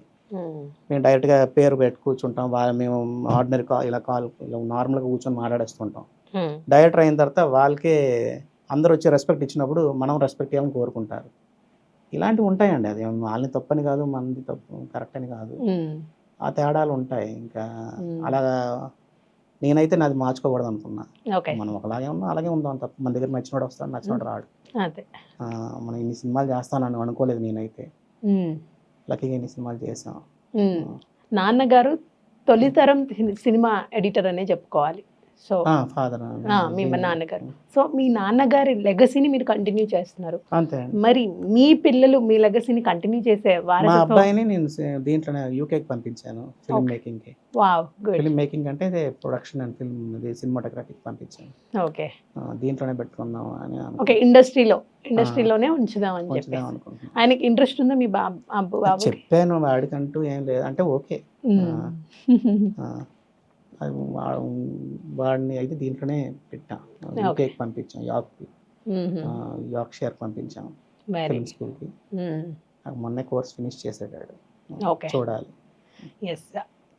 మేము డైరెక్ట్గా పేరు పెట్టి కూర్చుంటాం, మేము ఆర్డినరీ ఇలా నార్మల్గా కూర్చొని మాట్లాడేస్తుంటాం. డైరెక్టర్ అయిన తర్వాత వాళ్ళకే అందరూ వచ్చి రెస్పెక్ట్ ఇచ్చినప్పుడు మనం రెస్పెక్ట్ ఇవ్వాలని కోరుకుంటారు. ఇలాంటివి ఉంటాయండి. అది వాళ్ళని తప్పని కాదు, మనది తప్పు కరెక్ట్ అని కాదు, ఆ తేడాలు ఉంటాయి. ఇంకా అలాగా నేనైతే నాది మార్చుకోకూడదు అనుకున్నా. మనం ఒకలాగే ఉన్నాం అలాగే ఉందాం తప్ప, మన దగ్గర నచ్చినోడు వస్తాడు నచ్చినోడు రాడు. మనం ఇన్ని సినిమాలు చేస్తానని అనుకోలేదు నేనైతే, లక్కీగా ఇన్ని సినిమాలు చేసాం. నాన్నగారు తొలితరం సినిమా ఎడిటర్ అనే చెప్పుకోవాలి. సో ఫాదర్ మీ నాన్నగారు, సో మీ నాన్నగారి లెగసీని మీరు కంటిన్యూ చేస్తున్నారు. అంతే. మరి మీ పిల్లలు మీ లెగసీని కంటిన్యూ చేసే మా అబ్బాయిని నేను దీంట్లోనే యూకేకి పంపించాను ఫిల్మ్ మేకింగ్ కి. Wow, good. ఫిల్మ్ మేకింగ్ అంటే ఇదే ప్రొడక్షన్ అండ్ ఫిల్మ్ సినిమాటోగ్రఫీకి పంపించాను. ఓకే, దీంట్లోనే పెట్టుకుందాం అని. ఓకే, ఇండస్ట్రీలోనే ఉంచుదామని చెప్పి అనుకుంటున్నాను. ఆయనకి ఇంట్రెస్ట్ ఉందా మీ బాబు? చెప్పాను, వాడికంటూ ఏం లేదు అంటే ఓకే. వాడిని అయితే దీంట్లోనే పెట్టాం, యూకేకి పంపించాం, యార్క్కి. యార్క్షైర్ పంపించాం వెరీ ఫిల్మ్ స్కూల్కి. మొన్నే కోర్స్ ఫినిష్ చేసాడు. ఓకే. చూడాలి. ఎస్,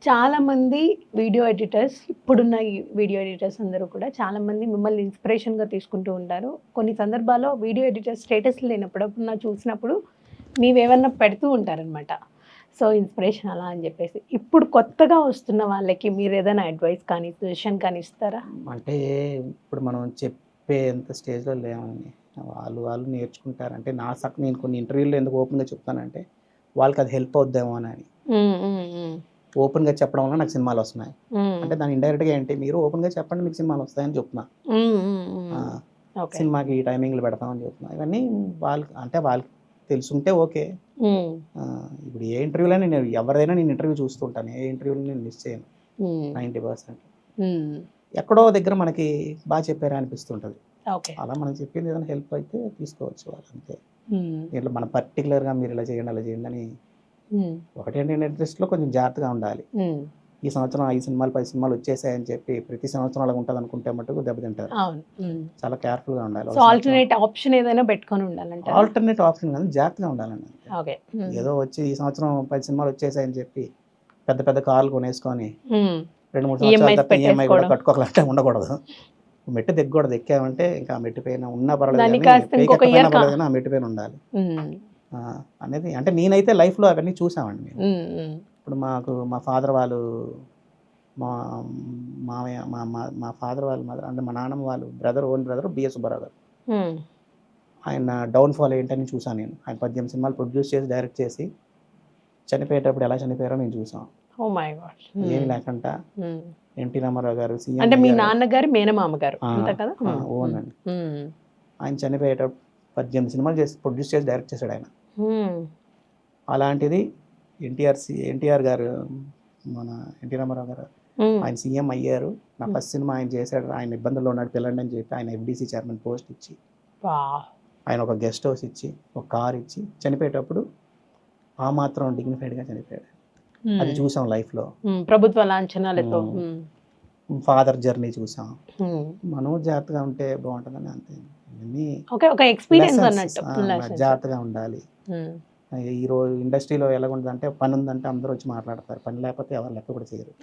చాలామంది వీడియో ఎడిటర్స్, ఇప్పుడున్న ఈ వీడియో ఎడిటర్స్ అందరూ కూడా చాలామంది మిమ్మల్ని ఇన్స్పిరేషన్గా తీసుకుంటూ ఉంటారు. కొన్ని సందర్భాల్లో వీడియో ఎడిటర్ స్టేటస్ లేనప్పుడు చూసినప్పుడు మీవేమన్నా పెడుతూ ఉంటారనమాట. సో ఇన్స్పిరేషన్ అలా అని చెప్పేసి, ఇప్పుడు కొత్తగా వస్తున్న వాళ్ళకి మీరు ఏదైనా అడ్వైస్ కానీ సజెషన్ కానీ ఇస్తారా? అంటే ఇప్పుడు మనం చెప్పేంత స్టేజ్లో లేమండి. వాళ్ళు నేర్చుకుంటారు. అంటే నేను కొన్ని ఇంటర్వ్యూలో ఎందుకు ఓపెన్గా చెప్తానంటే వాళ్ళకి అది హెల్ప్ అవుద్దేమో అని. ఓపెన్గా చెప్పడం వల్ల నాకు సినిమాలు వస్తున్నాయి అంటే దాని ఇండైరెక్ట్గా ఏంటి, మీరు ఓపెన్గా చెప్పండి మీకు సినిమాలు వస్తాయని చెప్తున్నా. సినిమాకి ఈ టైమింగ్లు పెడతామని చెప్తున్నా. ఇవన్నీ వాళ్ళకి తెలుసుంటే ఓకే. ఇప్పుడు ఏ ఇంటర్వ్యూలో నేను ఎవరైనా నేను ఇంటర్వ్యూ చూస్తుంటాను. ఏ ఇంటర్వ్యూలో నేను మిస్ చేయను 90%. ఎక్కడో దగ్గర మనకి బాగా చెప్పారా అనిపిస్తుంటుంది. అలా మనం చెప్పింది ఏదైనా హెల్ప్ అయితే తీసుకోవచ్చు వాళ్ళు, అంతే. దీంట్లో మనం పర్టికులర్గా మీరు ఇలా చేయండి అలా చేయండి అని ఒకటేంటి, ఇండస్ట్రీలో కొంచెం జాగ్రత్తగా ఉండాలి. ఈ సంవత్సరం 5 సినిమాలు 10 సినిమాలు వచ్చేసాయని చెప్పి ప్రతి సంవత్సరం అలా ఉంటుంది అనుకుంటే మటుకు దెబ్బతింటారు. చాలా కేర్ఫుల్గా ఉండాలి. ఆల్టర్నేట్ ఆప్షన్ ఏదైనా పెట్టుకొని ఉండాలంటే, ఆల్టర్నేట్ ఆప్షన్ కానీ జాగ్రత్తగా ఉండాలండి. ఏదో వచ్చి ఈ సంవత్సరం 10 సినిమాలు వచ్చేసాయని చెప్పి పెద్ద పెద్ద కార్లు కొనేసుకొని 2-3 సంవత్సరాలు ఈఎంఐ కూడా కట్టుకోవాలంటే ఉండకూడదు. మెట్టు దిగ్గకూడదు. ఎక్కామంటే ఇంకా ఆ మెట్టు పైన ఉన్నా పర్వాలేదు, ఆ మెట్టు పైన ఉండాలి అనేది. అంటే నేనైతే లైఫ్లో అవన్నీ చూసామండి. నేను ఇప్పుడు మా ఫాదర్ వాళ్ళు, మా మామయ్య, మా ఫాదర్ వాళ్ళ మదర్ అంటే మా నాన్నమ్మ వాళ్ళు ఓన్ బ్రదర్ బిఎస్ సుబ్బారావు గారు, ఆయన డౌన్ఫాల్ ఏంటని చూసాను నేను. ఆయన 18 సినిమాలు ప్రొడ్యూస్ చేసి డైరెక్ట్ చేసి చనిపోయేటప్పుడు ఎలా చనిపోయారో నేను చూసాం. ఏం లేకుండా ఎన్టీ రామారావు గారు సీఎం అంటే మీ నాన్నగారు మేనమామ గారు కదా. ఓన్ అండి. ఆయన చనిపోయేటప్పుడు 18 సినిమాలు చేసి ప్రొడ్యూస్ చేసి డైరెక్ట్ చేశాడు ఆయన. అలాంటిది ఎన్టీఆర్ గారు, మన ఎన్టీ రామారావు గారు ఆయన సీఎం అయ్యారు. నా ఫస్ట్ సినిమా ఆయన చేశాడు. ఆయన ఇబ్బందుల్లో ఉన్నాడు పిల్లండి అని చెప్పి ఆయన FDC చైర్మన్ పోస్ట్ ఇచ్చి, ఆయన ఒక గెస్ట్ హౌస్ ఇచ్చి, ఒక కార్ ఇచ్చి చనిపోయేటప్పుడు ఆ మాత్రం డిగ్నిఫైడ్గా చనిపోయాడు. అది చూసాం లైఫ్లో. ప్రభుత్వ లాంఛనాలతో ఫాదర్ జర్నీ చూసాం. మనం జాగ్రత్తగా ఉంటే బాగుంటుందని అంతే. జాగ్రత్తగా ఉండాలి. ఈరోజు ఇండస్ట్రీలో ఎలాగుంటుందంటే పని ఉందంటే అందరూ వచ్చి మాట్లాడతారు, పని లేకపోతే ఎవరు లెక్క కూడా చేయరు.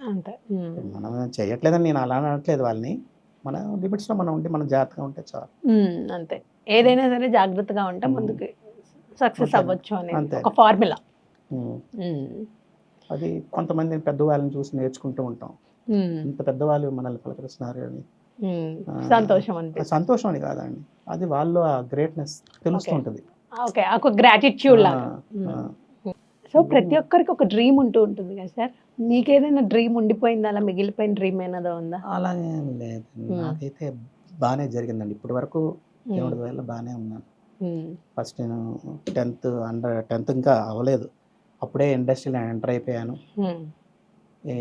మనం చేయట్లేదని నేను అలా అనట్లేదు వాళ్ళని. మన లిమిట్స్లో మనం ఉండి మనం జాగ్రత్తగా ఉంటే చాలు, అంతే. ఏదైనా సరే జాగ్రత్తగా ఉంటే ముందుకు సక్సెస్ అవ్వచ్చు అనేది ఒక ఫార్ములా. అది కొంతమంది పెద్దవాళ్ళని చూసి నేర్చుకుంటూ ఉంటాం. ఇంత పెద్దవాళ్ళు మనల్ని పలకరిస్తున్నారు అని సంతోషం అని కాదండి, అది వాళ్ళు ఆ గ్రేట్నెస్ తెలుస్తుంటుంది. గ్రాటిట్యూడ్ లాగా. సో ప్రతి ఒక్కరికి ఒక డ్రీమ్ ఉంటూ ఉంటుంది కదా సార్, మీకేదైనా డ్రీమ్ ఉండిపోయిందా, అలా మిగిలిపోయిన డ్రీమ్ ఏదో ఉందా? అలాగే లేదు, నాకైతే బాగానే జరిగిందండి. ఇప్పటి వరకు దేవుడి వల్ల బాగానే ఉన్నాను. ఫస్ట్ నేను 10th ఇంకా అవ్వలేదు, అప్పుడే ఇండస్ట్రీలో ఎంటర్ అయిపోయాను.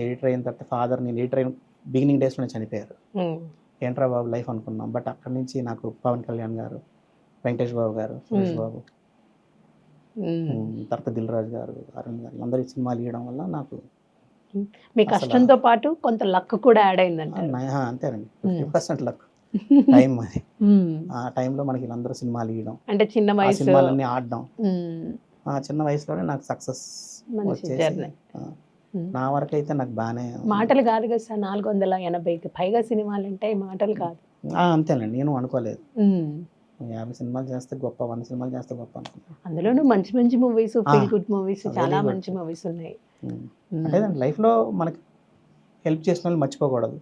ఎడిటర్ అయిన తర్వాత ఫాదర్, నేను ఎడిటర్ అయిన బిగినింగ్ డేస్లోనే చనిపోయారు. ఏంట్రా బాబు లైఫ్ అనుకున్నాం. బట్ అక్కడి నుంచి నాకు పవన్ కళ్యాణ్ గారు, వెంకటేష్ బాబు గారు, సురేష్ బాబు, తర్వాత దిల్ రాజు గారు, అరుణ్ గారు అందరి సినిమాలు ఇవ్వడం వల్ల నాకు మీ కష్టంతో పాటు కొంత లక్ కూడా యాడ్ అయిందంటే. అంతేనండి, 50% లక్. టైం అది. ఆ టైంలో మనకి వీళ్ళందరూ సినిమాలు ఇవ్వడం, అంటే చిన్న వయసు సినిమాలన్నీ ఆడడం, చిన్న వయసులోనే నాకు సక్సెస్ వచ్చేసి నా వరకు అయితే నాకు బాగానే. మాటలు కాదు కదా సార్, 480కి పైగా సినిమాలు అంటే మాటలు కాదు. అంతేనండి, నేను అనుకోలేదు 50 సినిమాలు చేస్తే గొప్ప, 100 సినిమాలు చేస్తే గొప్ప అనుకున్నాను. అందులోనూ మంచి మంచి మూవీస్, ఫీల్ గుడ్ మూవీస్, చాలా మంచి మూవీస్ ఉన్నాయి. అంటే లైఫ్లో మనకి హెల్ప్ చేసిన వాళ్ళు మర్చిపోకూడదు.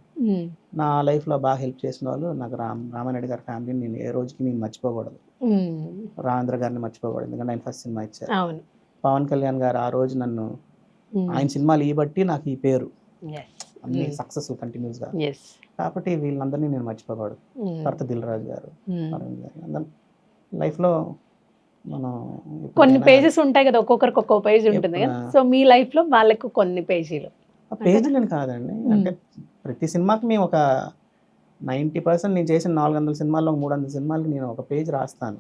నా లైఫ్లో బాగా హెల్ప్ చేసిన వాళ్ళు నాకు రామారెడ్డి గారి ఫ్యామిలీని నేను ఏ రోజుకి నేను మర్చిపోకూడదు. రాజేంద్ర గారిని మర్చిపోకూడదు, ఎందుకంటే ఆయన ఫస్ట్ సినిమా ఇచ్చారు. పవన్ కళ్యాణ్ గారు ఆ రోజు నన్ను, ఆయన సినిమాలు ఈ బట్టి నాకు ఈ పేరు అన్ని సక్సెస్ కంటిన్యూస్గా, కాబట్టి వీళ్ళందరినీ నేను మర్చిపోకూడదు. తర్వాత దిల్ రాజు గారు, అరుణ్ గారు, అందరం లైఫ్లో మనం కొన్ని పేజెస్ ఉంటాయి కదా, ఒక్కొక్కరికి ఒక్కో పేజ్ ఉంటుంది కదా. సో మీ లైఫ్లో వాళ్ళకు కొన్ని పేజీలు. పేజీలని కాదండి, అంటే ప్రతి సినిమాకి మేము ఒక 90% నేను చేసిన 400 సినిమాల్లో 300 సినిమాలకి నేను ఒక పేజ్ రాస్తాను.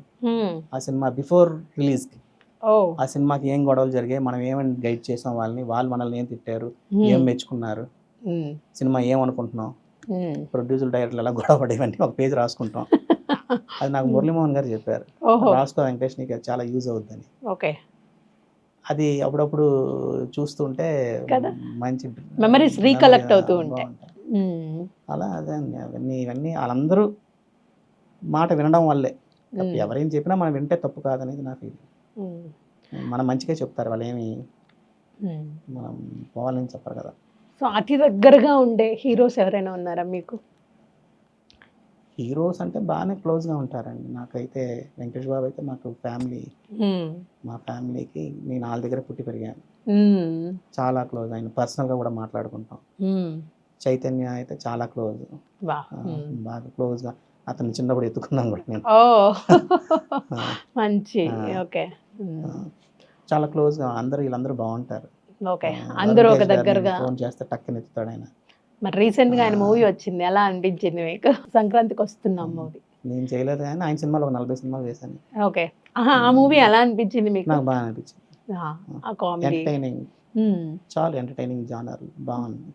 ఆ సినిమా బిఫోర్ రిలీజ్కి ఆ సినిమాకి ఏం గొడవలు జరిగాయి, మనం ఏమని గైడ్ చేసాం వాళ్ళని, వాళ్ళు మనల్ని ఏం తిట్టారు, ఏం మెచ్చుకున్నారు, సినిమా ఏమనుకుంటున్నాం, ప్రొడ్యూసర్ డైరెక్టర్లు ఎలా గొడవ పడేవన్నీ ఒక పేజ్ రాసుకుంటాం. అది నాకు మురళీమోహన్ గారు చెప్పారు, ఓహో, రాసుకో వెంకటేష్, నీకు అది చాలా యూజ్ అవుతుందని. ఓకే. అది అప్పుడప్పుడు చూస్తుంటే కదా, మంచి మెమరీస్ రీకలెక్ట్ అవుతూ ఉంటాయి. అలా అదే అండి, ఇవన్నీ వాళ్ళందరూ మాట వినడం వల్లే. ఎవరేం చెప్పినా మనం వింటే తప్పు కాదనేది నా ఫీలింగ్. మనం మంచిగా చెప్తారు, వాళ్ళు ఏమి మనం పోవాలని చెప్పరు కదా. సో అతి దగ్గరగా ఉండే హీరోస్ ఎవరైనా ఉన్నారా మీకు? హీరోస్ అంటే బాగానే క్లోజ్గా ఉంటారండి. నాకైతే వెంకటేష్ బాబు అయితే మాకు ఫ్యామిలీ, మా ఫ్యామిలీకి నేను వాళ్ళ దగ్గర పుట్టి పెరిగాను, చాలా క్లోజ్. ఆయన పర్సనల్గా కూడా మాట్లాడుకుంటాం. చైతన్య అయితే చాలా క్లోజ్, బాగా క్లోజ్గా. అతను చిన్నప్పుడు ఎత్తుకున్నాను కూడా నేను. ఓ మంచి, ఓకే. చాలా క్లోజ్గా వీళ్ళందరూ బాగుంటారు. ఓకే, అందరూ ఒక దగ్గరగా. ఫోన్ చేస్తే టక్కున ఎత్తుతాడు ఆయన. మరి రీసెంట్ గా ఆయన మూవీ వచ్చింది, ఎలా అనిపించింది మీకు? సంక్రాంతికి వస్తున్నాం మూవీ. నేను చేయలేదు కానీ ఆయన సినిమాలో 40 సినిమాలు చేశాను. ఓకే, ఆ మూవీ ఎలా అనిపించింది మీకు? నాకు బాగా అనిపించింది. ఆ కామెడీ, ఎంటర్టైనింగ్, చాలా ఎంటర్టైనింగ్ జానర్, బాగుంది.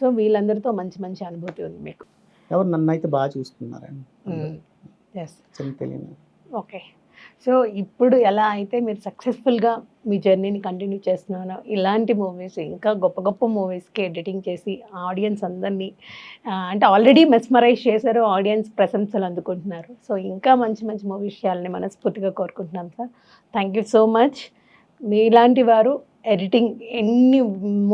సో వీళ్ళందరితో మంచి మంచి అనుభూతి ఉంది మీకు? ఎవరు నన్ను అయితే బాగా చూసుకున్నారండి. ఎస్, తెలియదు. ఓకే. సో ఇప్పుడు ఎలా అయితే మీరు సక్సెస్ఫుల్గా మీ జర్నీని కంటిన్యూ చేస్తున్నారో, ఇలాంటి మూవీస్ ఇంకా గొప్ప గొప్ప మూవీస్కి ఎడిటింగ్ చేసి ఆడియన్స్ అందరినీ అంటే ఆల్రెడీ మెస్మరైజ్ చేశారు, ఆడియన్స్ ప్రశంసలు అందుకుంటున్నారు. సో ఇంకా మంచి మంచి మూవీస్ చేయాలని మనస్ఫూర్తిగా కోరుకుంటున్నాం sir. Thank you so much. మీలాంటి వారు ఎడిటింగ్, ఎన్ని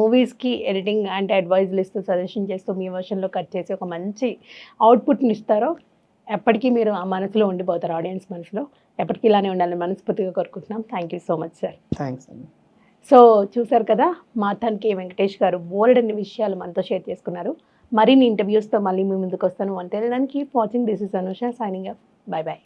మూవీస్కి ఎడిటింగ్ అంటే అడ్వైజులు ఇస్తూ, సజెషన్ చేస్తూ, మీ వర్షన్లో కట్ చేసి ఒక మంచి అవుట్పుట్ని ఇస్తారో ఎప్పటికీ మీరు ఆ మనసులో ఉండిపోతారు, ఆడియన్స్ మనసులో. ఎప్పటికీ ఇలానే ఉండాలని మనస్ఫూర్తిగా కోరుకుంటున్నాం. Thank you so much sir. Thanks అండి. సో చూసారు కదా, మాథాన్కే వెంకటేష్ గారు బోల్డ్ అన్ని విషయాలు మనతో షేర్ చేసుకున్నారు. మరిన్ని ఇంటర్వ్యూస్తో మళ్ళీ మీ ముందుకు వస్తాను. అంటే keep watching. This is Anusha signing off. By by.